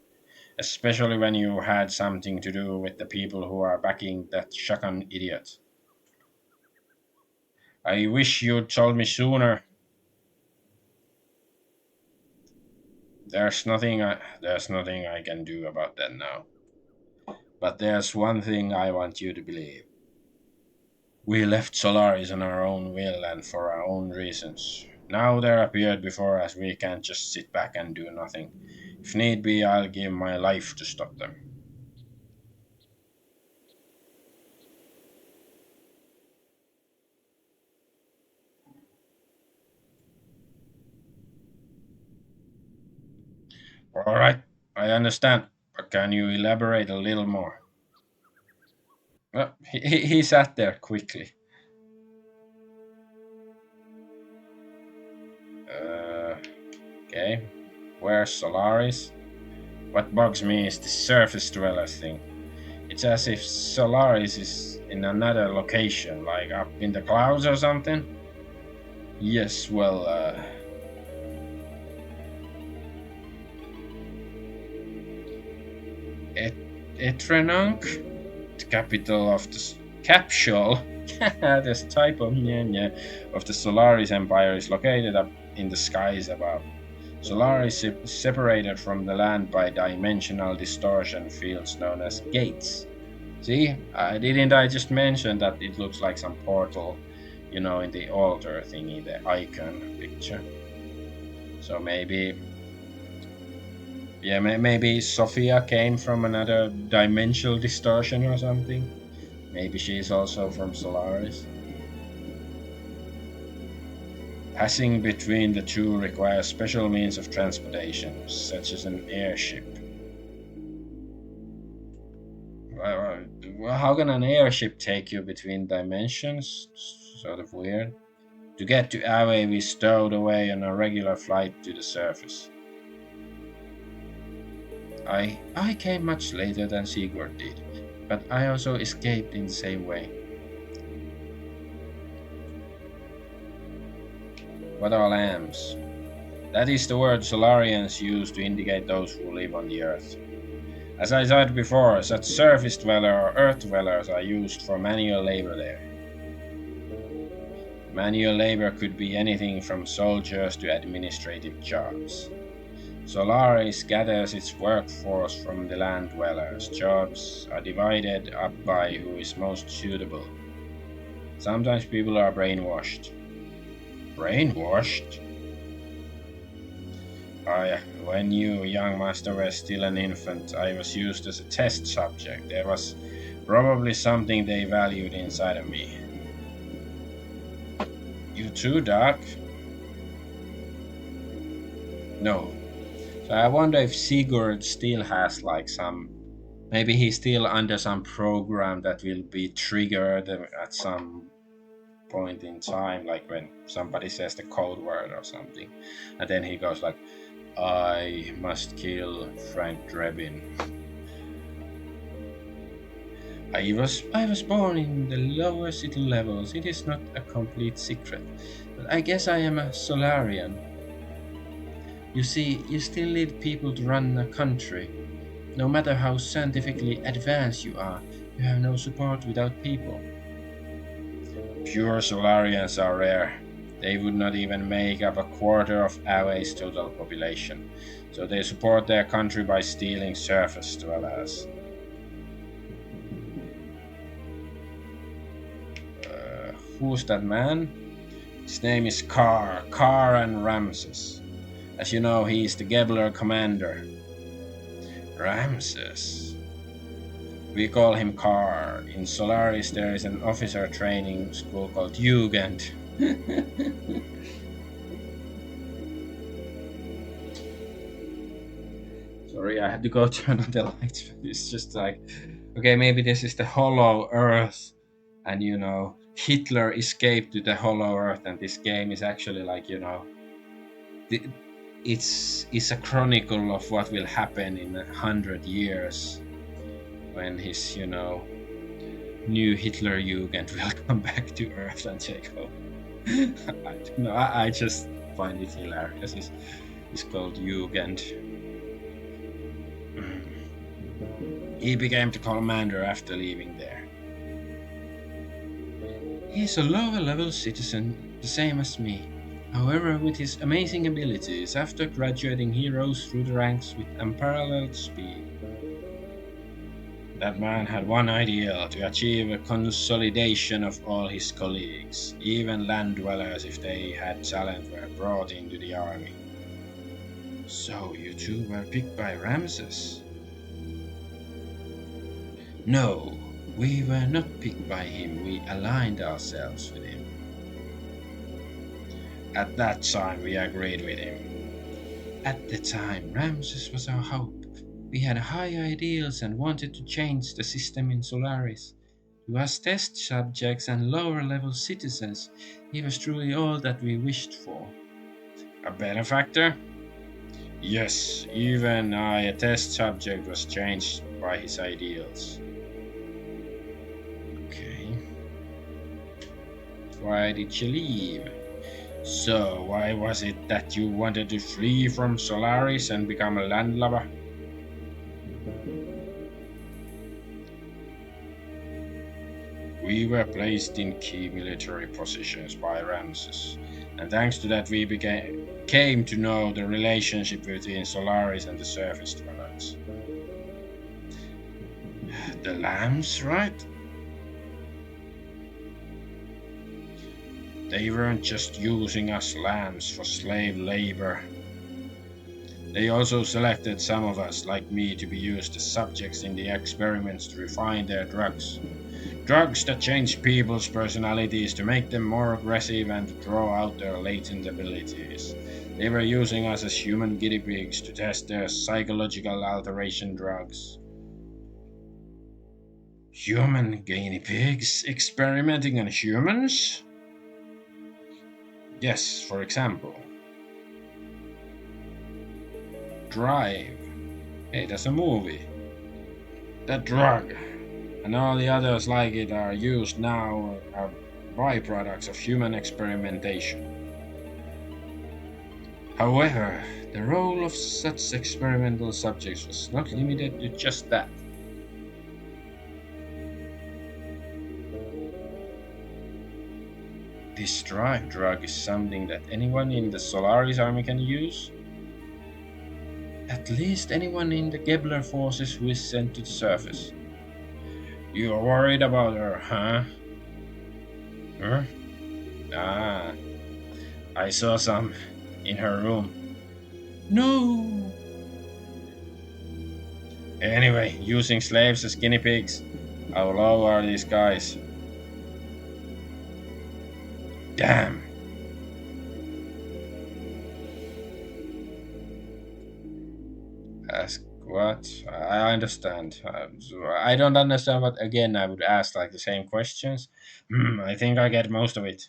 Especially when you had something to do with the people who are backing that shotgun idiot. I wish you'd told me sooner. There's nothing I can do about that now. But there's one thing I want you to believe. We left Solaris on our own will and for our own reasons. Now they're appeared before us, we can't just sit back and do nothing. If need be, I'll give my life to stop them. Alright, I understand, but can you elaborate a little more? Well, he sat there quickly. Uh, okay. Where's Solaris? What bugs me is the surface dwellers thing. It's as if Solaris is in another location, like up in the clouds or something. Yes, well, Etrenunk, the capital of the capsule, this type of of the Solaris Empire is located up in the skies above. Solaris is separated from the land by dimensional distortion fields known as gates. See, didn't I just mention that it looks like some portal, in the altar thingy, the icon picture? So maybe Sophia came from another dimensional distortion or something. Maybe she's also from Solaris. Passing between the two requires special means of transportation, such as an airship. Well, how can an airship take you between dimensions? Sort of weird. To get to Awe, we stowed away on a regular flight to the surface. I came much later than Sigurd did, but I also escaped in the same way. What are lambs? That is the word Solarians use to indicate those who live on the earth. As I said before, such surface dweller or earth dwellers are used for manual labor there. Manual labor could be anything from soldiers to administrative jobs. Solaris gathers its workforce from the land dwellers. Jobs are divided up by who is most suitable. Sometimes people are brainwashed. Brainwashed? When you, young master, were still an infant, I was used as a test subject. There was probably something they valued inside of me. You too, Doc? No. So I wonder if Sigurd still has maybe he's still under some program that will be triggered at some point in time, like when somebody says the code word or something, and then he goes like, I must kill Frank Drebin. I was born in the lower city levels. It is not a complete secret, but I guess I am a Solarian. You see, you still need people to run a country. No matter how scientifically advanced you are, you have no support without people. Pure Solarians are rare. They would not even make up a quarter of Awe's total population, so they support their country by stealing surface dwellers. Who's that man? His name is Karan Ramses. As you know, he is the Gebler commander. Ramses. We call him Kar. In Solaris there is an officer training school called Jugend. Sorry, I had to go turn on the lights. It's just like, okay, maybe this is the hollow earth, and Hitler escaped to the hollow earth, and this game is actually like, it's a chronicle of what will happen in 100 years when his new Hitler Jugend will come back to Earth and take over. I don't know. I just find it hilarious. It's called Jugend. He became the commander after leaving there. He is a lower level citizen, the same as me. However, with his amazing abilities, after graduating, he rose through the ranks with unparalleled speed. That man had one ideal: to achieve a consolidation of all his colleagues. Even land dwellers, if they had talent, were brought into the army. So you two were picked by Ramses? No, we were not picked by him, we aligned ourselves with him. At that time, we agreed with him. At the time, Ramses was our hope. We had high ideals and wanted to change the system in Solaris. To us test subjects and lower level citizens, he was truly all that we wished for. A benefactor? Yes, even I, a test subject, was changed by his ideals. Okay. Why did you leave? So, why was it that you wanted to flee from Solaris and become a landlubber? We were placed in key military positions by Ramses, and thanks to that we came to know the relationship between Solaris and the surface dwellers. The lambs, right? They weren't just using us lambs for slave labor. They also selected some of us, like me, to be used as subjects in the experiments to refine their drugs. Drugs that change people's personalities to make them more aggressive and to draw out their latent abilities. They were using us as human guinea pigs to test their psychological alteration drugs. Human guinea pigs experimenting on humans? Yes, for example. Drive. Hey, that's a movie. That drug and all the others like it are used now or are byproducts of human experimentation. However, the role of such experimental subjects was not limited to just that. This drive drug is something that anyone in the Solaris army can use. At least anyone in the Gebler forces who is sent to the surface. You're worried about her, huh? Huh? Ah, I saw some in her room. No! Anyway, using slaves as guinea pigs. How low are these guys? Damn! Ask what? I understand. I don't understand, but again, I would ask like the same questions. I think I get most of it.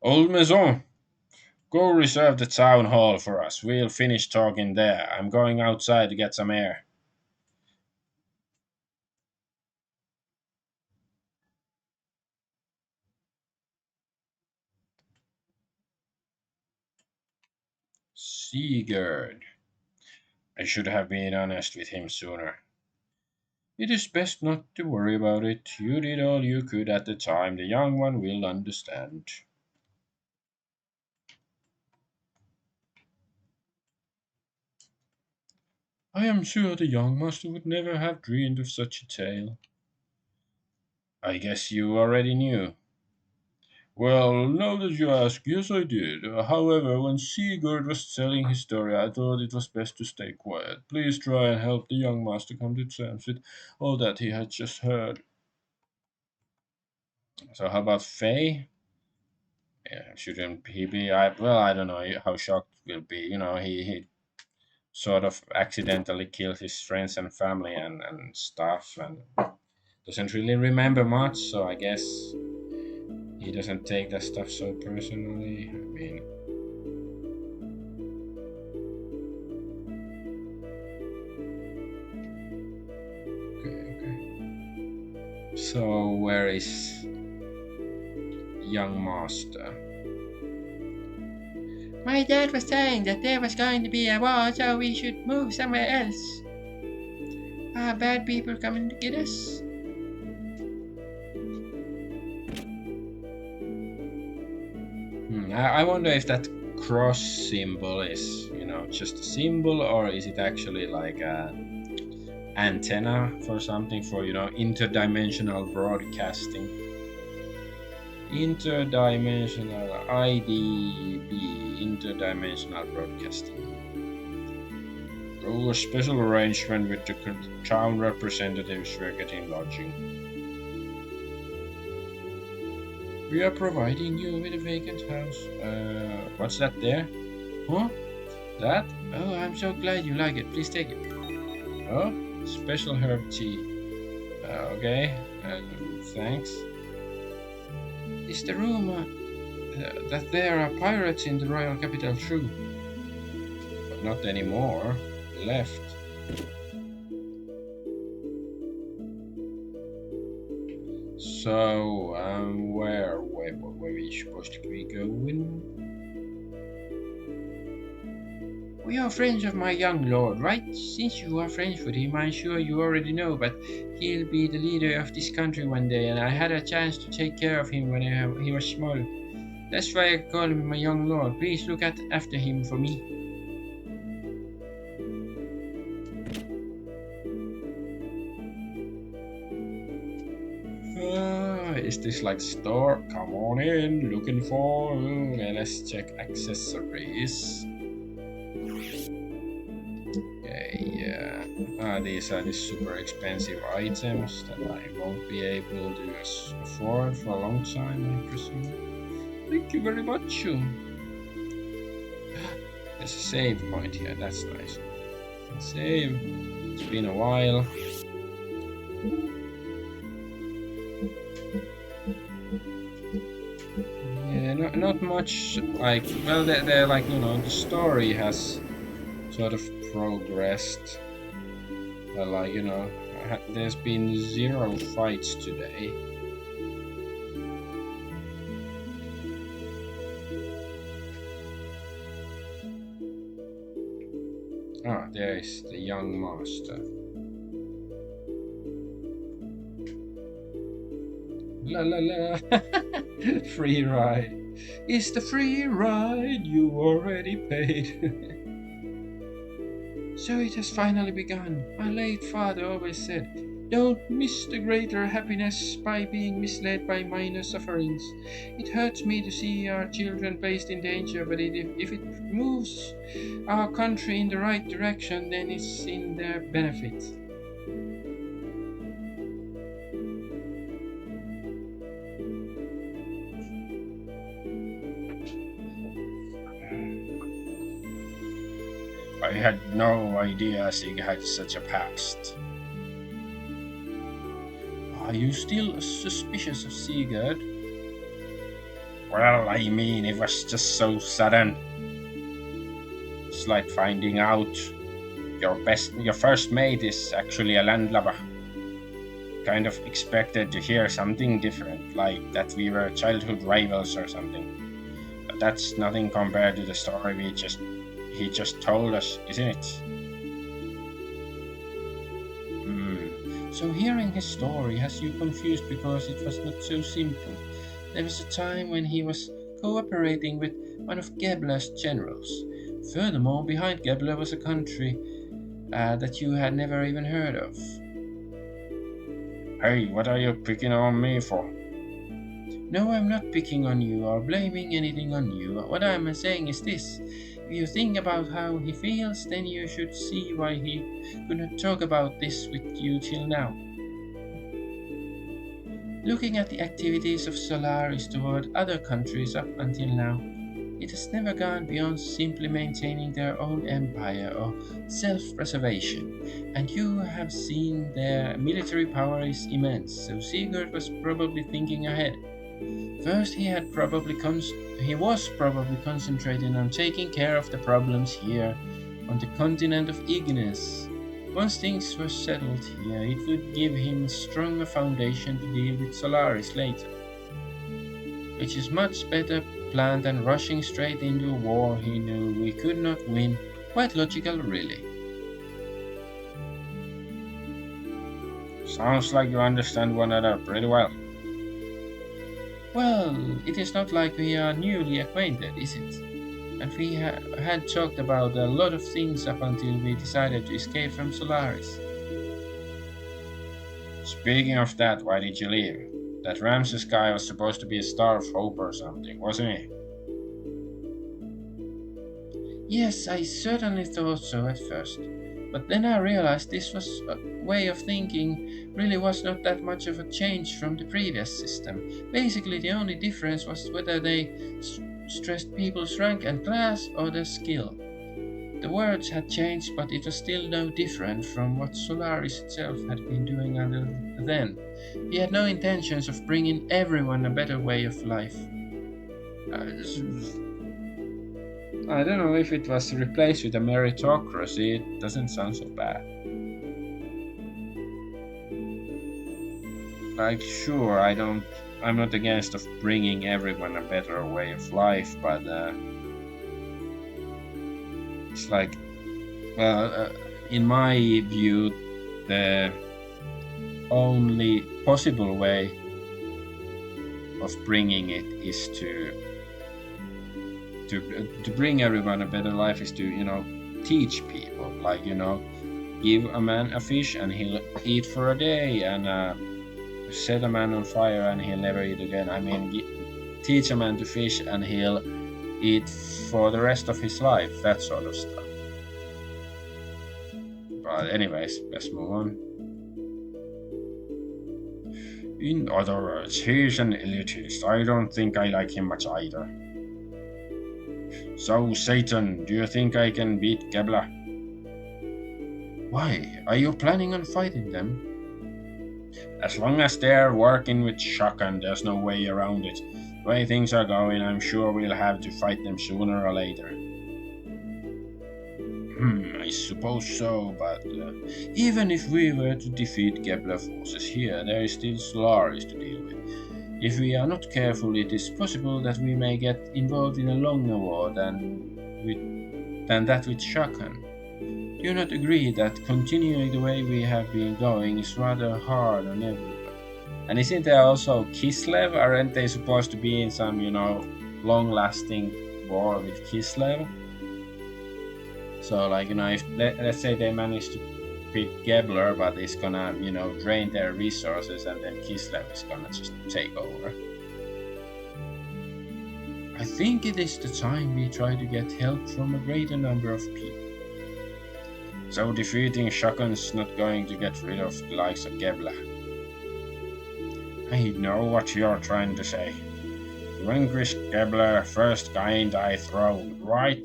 Old Maison, go reserve the town hall for us. We'll finish talking there. I'm going outside to get some air. Sigurd. I should have been honest with him sooner. It is best not to worry about it. You did all you could at the time. The young one will understand. I am sure the young master would never have dreamed of such a tale. I guess you already knew. Well, now that you ask, yes, I did. However, when Sigurd was telling his story, I thought it was best to stay quiet. Please try and help the young master come to terms with all that he had just heard. So, how about Faye? Yeah, shouldn't he be? Well, I don't know how shocked will be. He sort of accidentally killed his friends and family and stuff, and doesn't really remember much. So I guess he doesn't take that stuff so personally. I mean, So where is young master? My dad was saying that there was going to be a war, so we should move somewhere else. Are bad people coming to get us? I wonder if that cross symbol is, just a symbol, or is it actually like a antenna for something for, interdimensional broadcasting? Interdimensional IDB, interdimensional broadcasting. Oh, a special arrangement with the town representatives. We're getting lodging. We are providing you with a vacant house. What's that there? Huh? That? Oh, I'm so glad you like it. Please take it. Oh, special herb tea. Okay. Thanks. Is the rumor that there are pirates in the royal capital true? But not anymore. Left. So, where we supposed to be going? We are friends of my young lord, right? Since you are friends with him, I'm sure you already know, but he'll be the leader of this country one day, and I had a chance to take care of him when he was small. That's why I call him my young lord. Please look after him for me. Is this like store? Come on in, looking for. Okay, let's check accessories. Okay, these are the super expensive items that I won't be able to afford for a long time, I presume. Thank you very much. There's a save point here, that's nice. Save. It's been a while. Yeah, not much. Like, well, they're like, the story has sort of progressed. But like, there's been 0 fights today. Ah, there is the young master. La la la. Free ride. It's the free ride you already paid. So it has finally begun. My late father always said, don't miss the greater happiness by being misled by minor sufferings. It hurts me to see our children placed in danger, but if it moves our country in the right direction, then it's in their benefit. I had no idea Sig had such a past. Are you still suspicious of Sigurd? Well, I mean, it was just so sudden. It's like finding out your first mate is actually a landlubber. Kind of expected to hear something different, like that we were childhood rivals or something. But that's nothing compared to the story he just told us, isn't it? So hearing his story has you confused because it was not so simple. There was a time when he was cooperating with one of Gebler's generals. Furthermore, behind Gebler was a country that you had never even heard of. Hey, what are you picking on me for? No, I'm not picking on you or blaming anything on you. What I'm saying is this. If you think about how he feels, then you should see why he could not talk about this with you till now. Looking at the activities of Solaris toward other countries up until now, it has never gone beyond simply maintaining their own empire or self-preservation, and you have seen their military power is immense, so Sigurd was probably thinking ahead. First, he was probably concentrating on taking care of the problems here on the continent of Ignis. Once things were settled here, it would give him a stronger foundation to deal with Solaris later, which is much better plan than rushing straight into a war he knew we could not win. Quite logical, really. Sounds like you understand one another pretty well. Well, it is not like we are newly acquainted, is it? And we had talked about a lot of things up until we decided to escape from Solaris. Speaking of that, why did you leave? That Ramses guy was supposed to be a star of hope or something, wasn't he? Yes, I certainly thought so at first. But then I realized this way of thinking really was not that much of a change from the previous system. Basically, the only difference was whether they stressed people's rank and class or their skill. The words had changed, but it was still no different from what Solaris itself had been doing until then. He had no intentions of bringing everyone a better way of life. I don't know if it was replaced with a meritocracy, it doesn't sound so bad. Like, sure, I'm not against of bringing everyone a better way of life, but it's like, well, in my view, the only possible way of bringing it is to bring everyone a better life is to teach people, like, give a man a fish and he'll eat for a day, and set a man on fire and he'll never eat again. I mean, teach a man to fish and he'll eat for the rest of his life, that sort of stuff. But anyways, let's move on. In other words, he's an elitist. I don't think I like him much either. So, Satan, do you think I can beat Gebla? Why? Are you planning on fighting them? As long as they're working with Shotgun, there's no way around it. The way things are going, I'm sure we'll have to fight them sooner or later. I suppose so, but even if we were to defeat Gebla forces here, there is still Solaris to deal with. If we are not careful, it is possible that we may get involved in a longer war than that with Shotgun. Do you not agree that continuing the way we have been going is rather hard on everyone? And isn't there also Kislev? Aren't they supposed to be in some, long-lasting war with Kislev? So, like, if let's say they manage to beat Gebler, but it's gonna, drain their resources, and then Kislev is gonna just take over. I think it is the time we try to get help from a greater number of people. So defeating Shotgun's not going to get rid of the likes of Gebla. I know what you're trying to say. Vanquish Gebler, first kind I throw, right?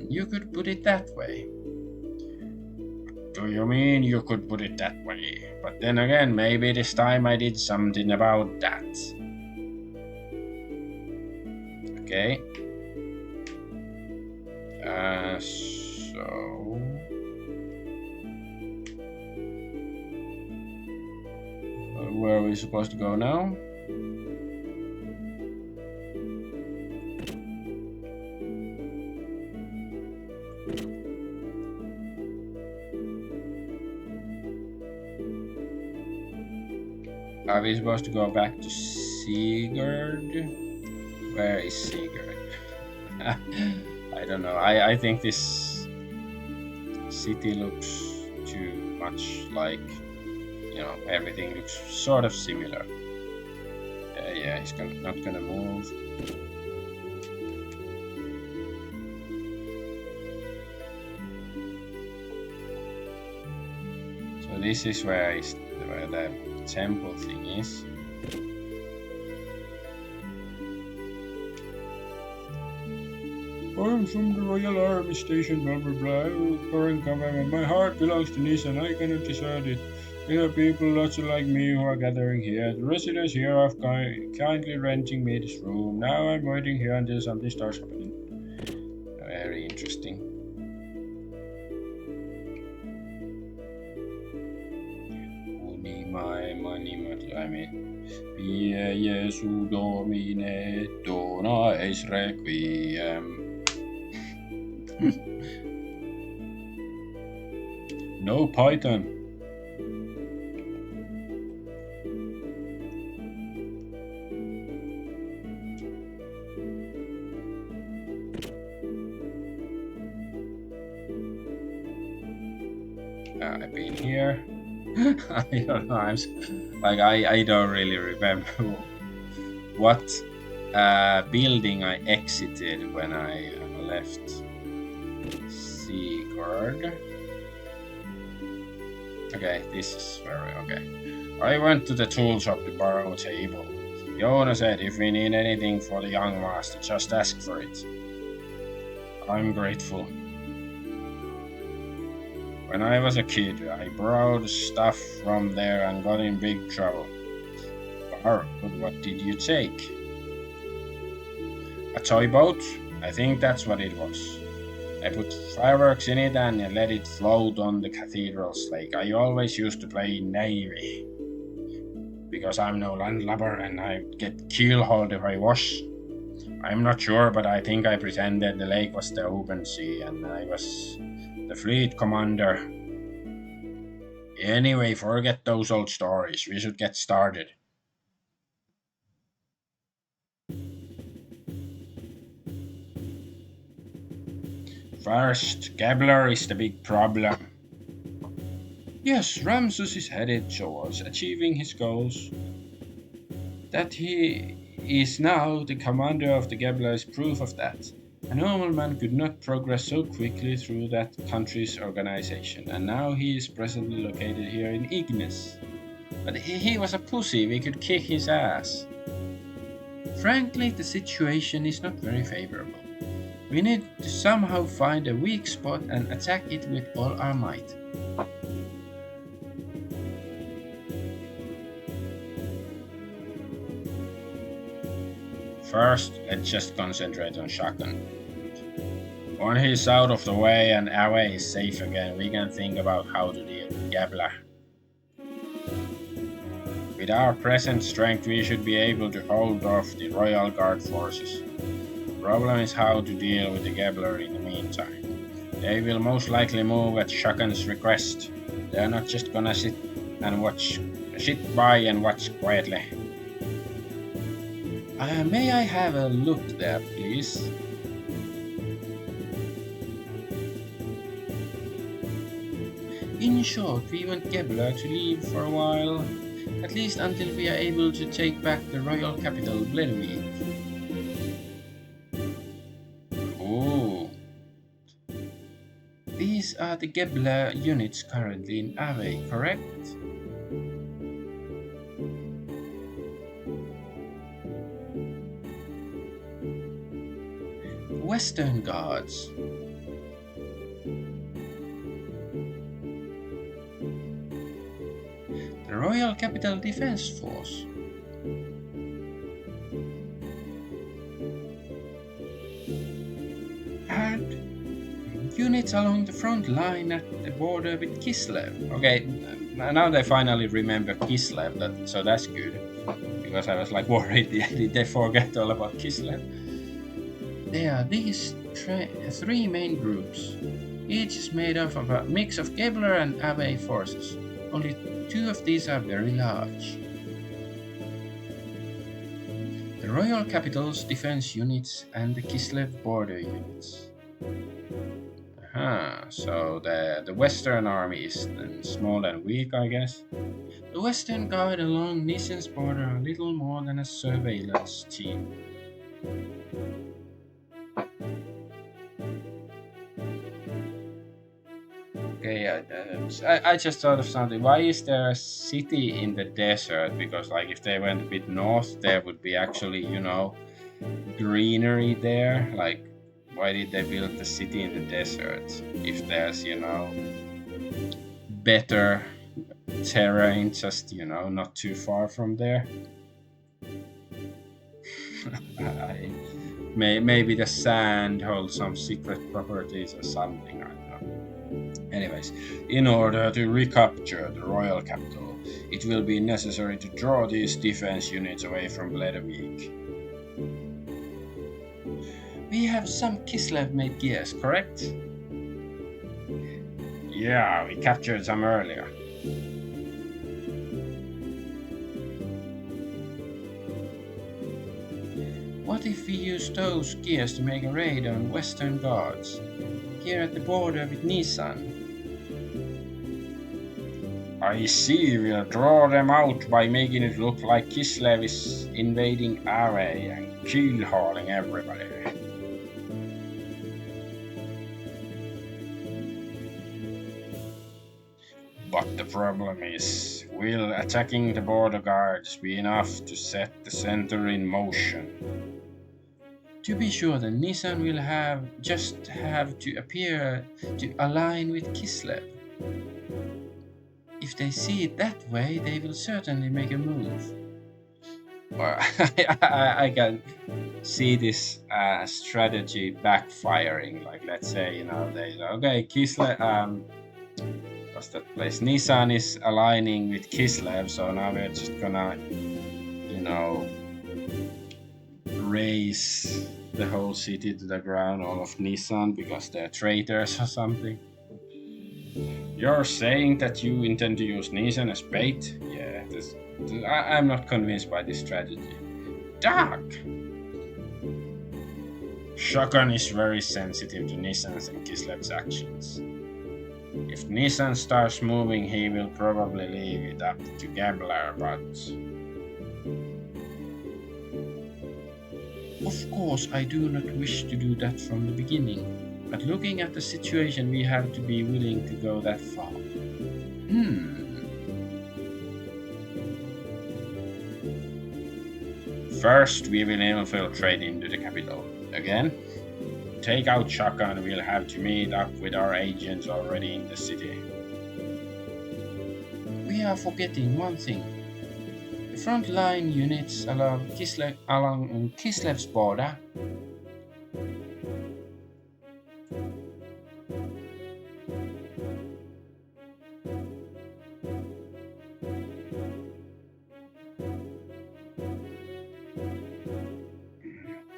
You could put it that way. Do you mean you could put it that way? But then again, maybe this time I did something about that. Okay. So... where are we supposed to go now? Are we supposed to go back to Sigurd? Where is Sigurd? I don't know. I think this city looks too much like, everything looks sort of similar. Yeah, he's not gonna move. So this is where the temple thing is. I'm from the Royal Army Station, blah blah blah. Current government. My heart belongs to Nissan. I cannot desert it. There are people, lots like me, who are gathering here. The residents here are kindly renting me this room. Now I'm waiting here until something starts happening. Very interesting. my money, Pie Jesu Domine, dona eis requiem. No Python. I've been here. I don't know. I don't really remember what building I exited when I left Seagard. Okay, this is very okay. I went to the tool shop to borrow a table. The owner said if we need anything for the young master, just ask for it. I'm grateful. When I was a kid, I borrowed stuff from there and got in big trouble. But what did you take? A toy boat? I think that's what it was. I put fireworks in it and let it float on the cathedral's lake. I always used to play Navy. Because I'm no landlubber and I'd get keelhauled if I was. I'm not sure, but I think I pretended the lake was the open sea and I was the fleet commander. Anyway, forget those old stories. We should get started. First, Gabler is the big problem. Yes, Ramsus is headed towards achieving his goals. That he is now the commander of the Gabler is proof of that. A normal man could not progress so quickly through that country's organization, and now he is presently located here in Ignis. But he was a pussy, we could kick his ass. Frankly, the situation is not very favorable. We need to somehow find a weak spot and attack it with all our might. First, let's just concentrate on Shakan. When he's out of the way and Awe is safe again, we can think about how to deal with Gabler. With our present strength, we should be able to hold off the Royal Guard forces. The problem is how to deal with the Gabler in the meantime. They will most likely move at Shakan's request. They're not just gonna sit by and watch quietly. May I have a look there, please? In short, we want Gabler to leave for a while, at least until we are able to take back the royal capital, Blenwick. Oh. These are the Gabler units currently in Ave, correct? Western Guards. The Royal Capital Defense Force. And units along the front line at the border with Kislev. Okay, now they finally remember Kislev, so that's good. Because I was like worried, did they forget all about Kislev? There are these three main groups. Each is made up of a mix of Gabler and Ave forces. Only two of these are very large. The Royal Capital's defense units and the Kislev border units. So the Western army is small and weak, I guess. The Western Guard along Nissen's border are little more than a surveillance team. Okay, I just thought of something. Why is there a city in the desert? Because like if they went a bit north, there would be actually, greenery there. Like, why did they build the city in the desert if there's, better terrain just, not too far from there? Maybe the sand holds some secret properties or something. I don't know. Anyways, in order to recapture the royal capital, It will be necessary to draw these defense units away from Ledovic. We have some Kislev-made gears, correct? Yeah, we captured some earlier. What if we use those gears to make a raid on Western Guards, here at the border with Nissan? I see, we'll draw them out by making it look like Kislev is invading Array and kill-hauling everybody. But the problem is, will attacking the border guards be enough to set the center in motion? To be sure, the Nissan will just have to appear to align with Kislev. If they see it that way, they will certainly make a move. Well, I can see this strategy backfiring. Like, let's say, okay, Kislev, what's that place? Nissan is aligning with Kislev, so now we're just gonna, raise the whole city to the ground, all of Nissan, because they're traitors or something. You're saying that you intend to use Nissan as bait? Yeah, I'm not convinced by this strategy. Dark! Shogun is very sensitive to Nissan's and Kislev's actions. If Nissan starts moving, he will probably leave it up to Gambler, but... Of course, I do not wish to do that from the beginning, but looking at the situation, we have to be willing to go that far. First, we will infiltrate into the capital. Again, take out Shogun, we'll have to meet up with our agents already in the city. We are forgetting one thing. The front line units along Kislev's border.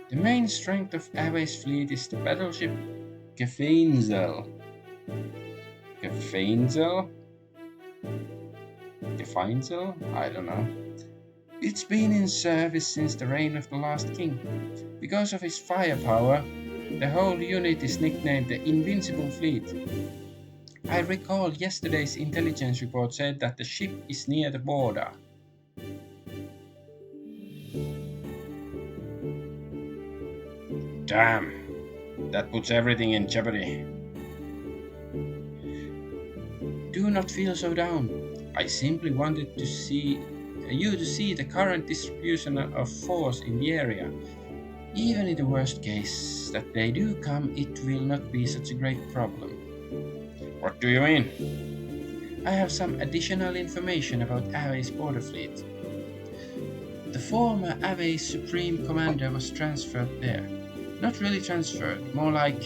The main strength of Away's fleet is the battleship Gefeinzel. Gefeinzel? I don't know. It's been in service since the reign of the last king. Because of his firepower, the whole unit is nicknamed the Invincible Fleet. I recall yesterday's intelligence report said that the ship is near the border. Damn, that puts everything in jeopardy. Do not feel so down. I simply wanted to see the current distribution of force in the area. Even in the worst case that they do come, it will not be such a great problem. What do you mean? I have some additional information about Away's border fleet. The former Away's supreme commander was transferred there. Not really transferred, more like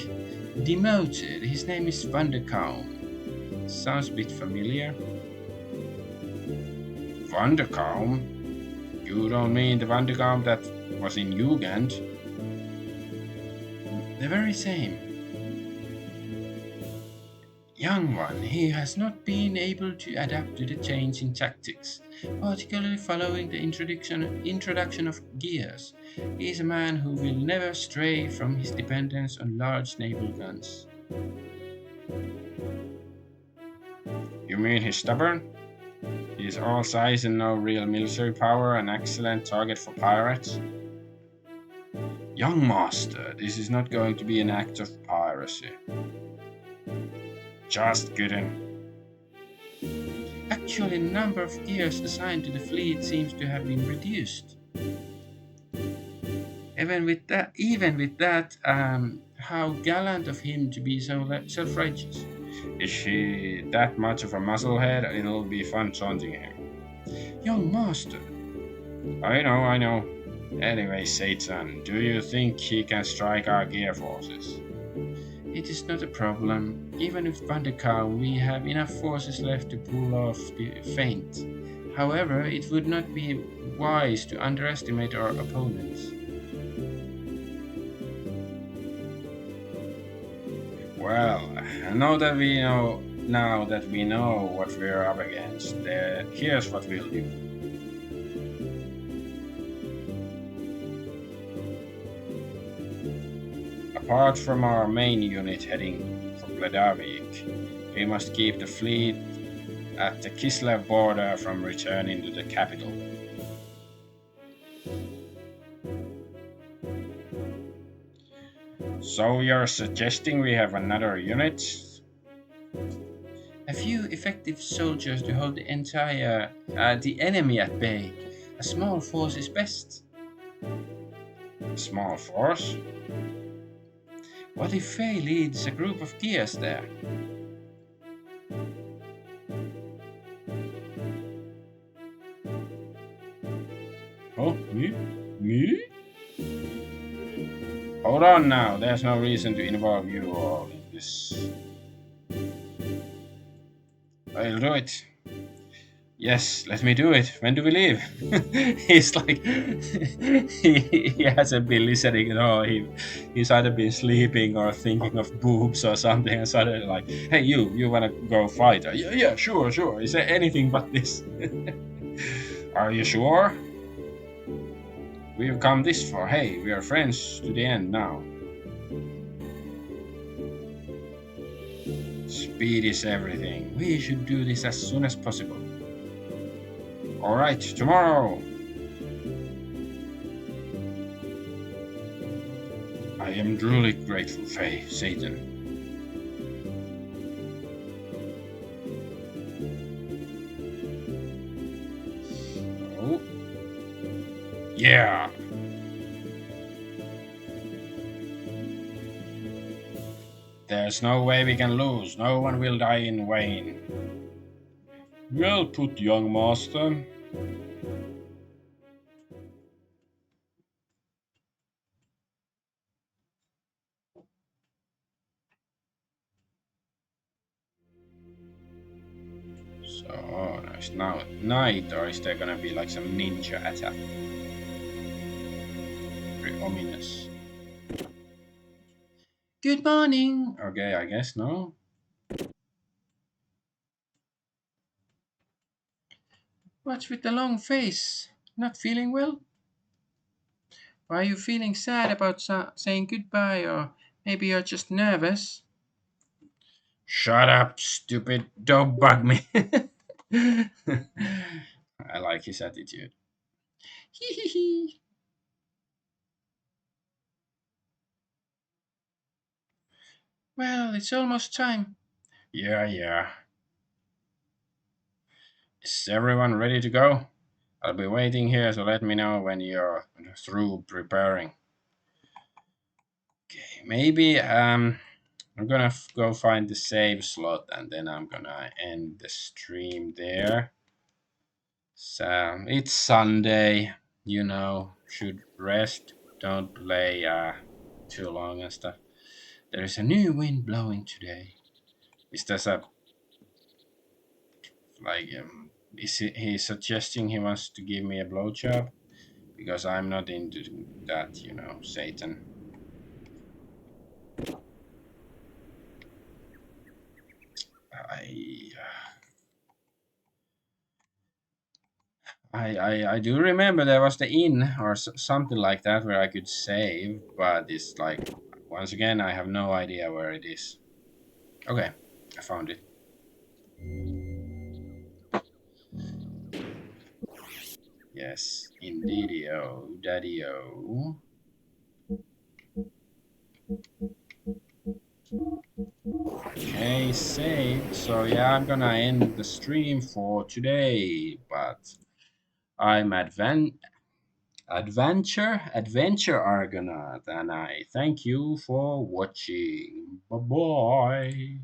demoted. His name is Vanderkaum. Sounds a bit familiar. Vanderkaum? You don't mean the Vanderkaum that was in Jugend? The very same. Young one, he has not been able to adapt to the change in tactics, particularly following the introduction of gears. He is a man who will never stray from his dependence on large naval guns. You mean he's stubborn? He is all size and no real military power, an excellent target for pirates? Young master, this is not going to be an act of piracy. Just kidding. Actually, the number of gears assigned to the fleet seems to have been reduced. Even with that, how gallant of him to be so self-righteous. Is she that much of a musclehead? It'll be fun taunting him. Young master. I know. Anyway, Satan, do you think he can strike our gear forces? It is not a problem. Even with Vanderkaum, we have enough forces left to pull off the feint. However, it would not be wise to underestimate our opponents. Well, now that we know what we're up against, here's what we'll do. Apart from our main unit heading for Gledavik, we must keep the fleet at the Kislev border from returning to the capital. So you're suggesting we have another unit? A few effective soldiers to hold the enemy at bay. A small force is best. A small force? What if Faye leads a group of gears there? Oh, me? Me? Hold on now, there's no reason to involve you all in this. I'll do it. Yes, let me do it. When do we leave? He's like, he hasn't been listening at all. He's either been sleeping or thinking of boobs or something, and suddenly like, hey, you wanna go fight? Yeah, sure. Is there anything but this? Are you sure? We've come this far. Hey, we are friends to the end now. Speed is everything. We should do this as soon as possible. Alright, tomorrow! I am truly grateful, Faye, Satan. Oh. Yeah! There's no way we can lose. No one will die in vain. Well put, young master. So, it's now at night, or is there gonna be like some ninja attack? Very ominous. Good morning! Okay, I guess no. What's with the long face? Not feeling well? Are you feeling sad about saying goodbye, or maybe you're just nervous? Shut up, stupid. Don't bug me. I like his attitude. Hee hee hee. Well, it's almost time. Yeah. Is everyone ready to go? I'll be waiting here, so let me know when you're through preparing. Okay, maybe I'm gonna go find the save slot and then I'm gonna end the stream there. So it's Sunday, should rest, don't play too long and stuff. There is a new wind blowing today. Is this a like is he suggesting he wants to give me a blowjob? Because I'm not into that, Satan. I I do remember there was the inn or something like that where I could save, but it's like once again I have no idea where it is. Okay, I found it. Yes, indeedio, daddy-o. Okay, saved. So yeah, I'm gonna end the stream for today, but I'm adventure Argonaut, and I thank you for watching. Bye bye.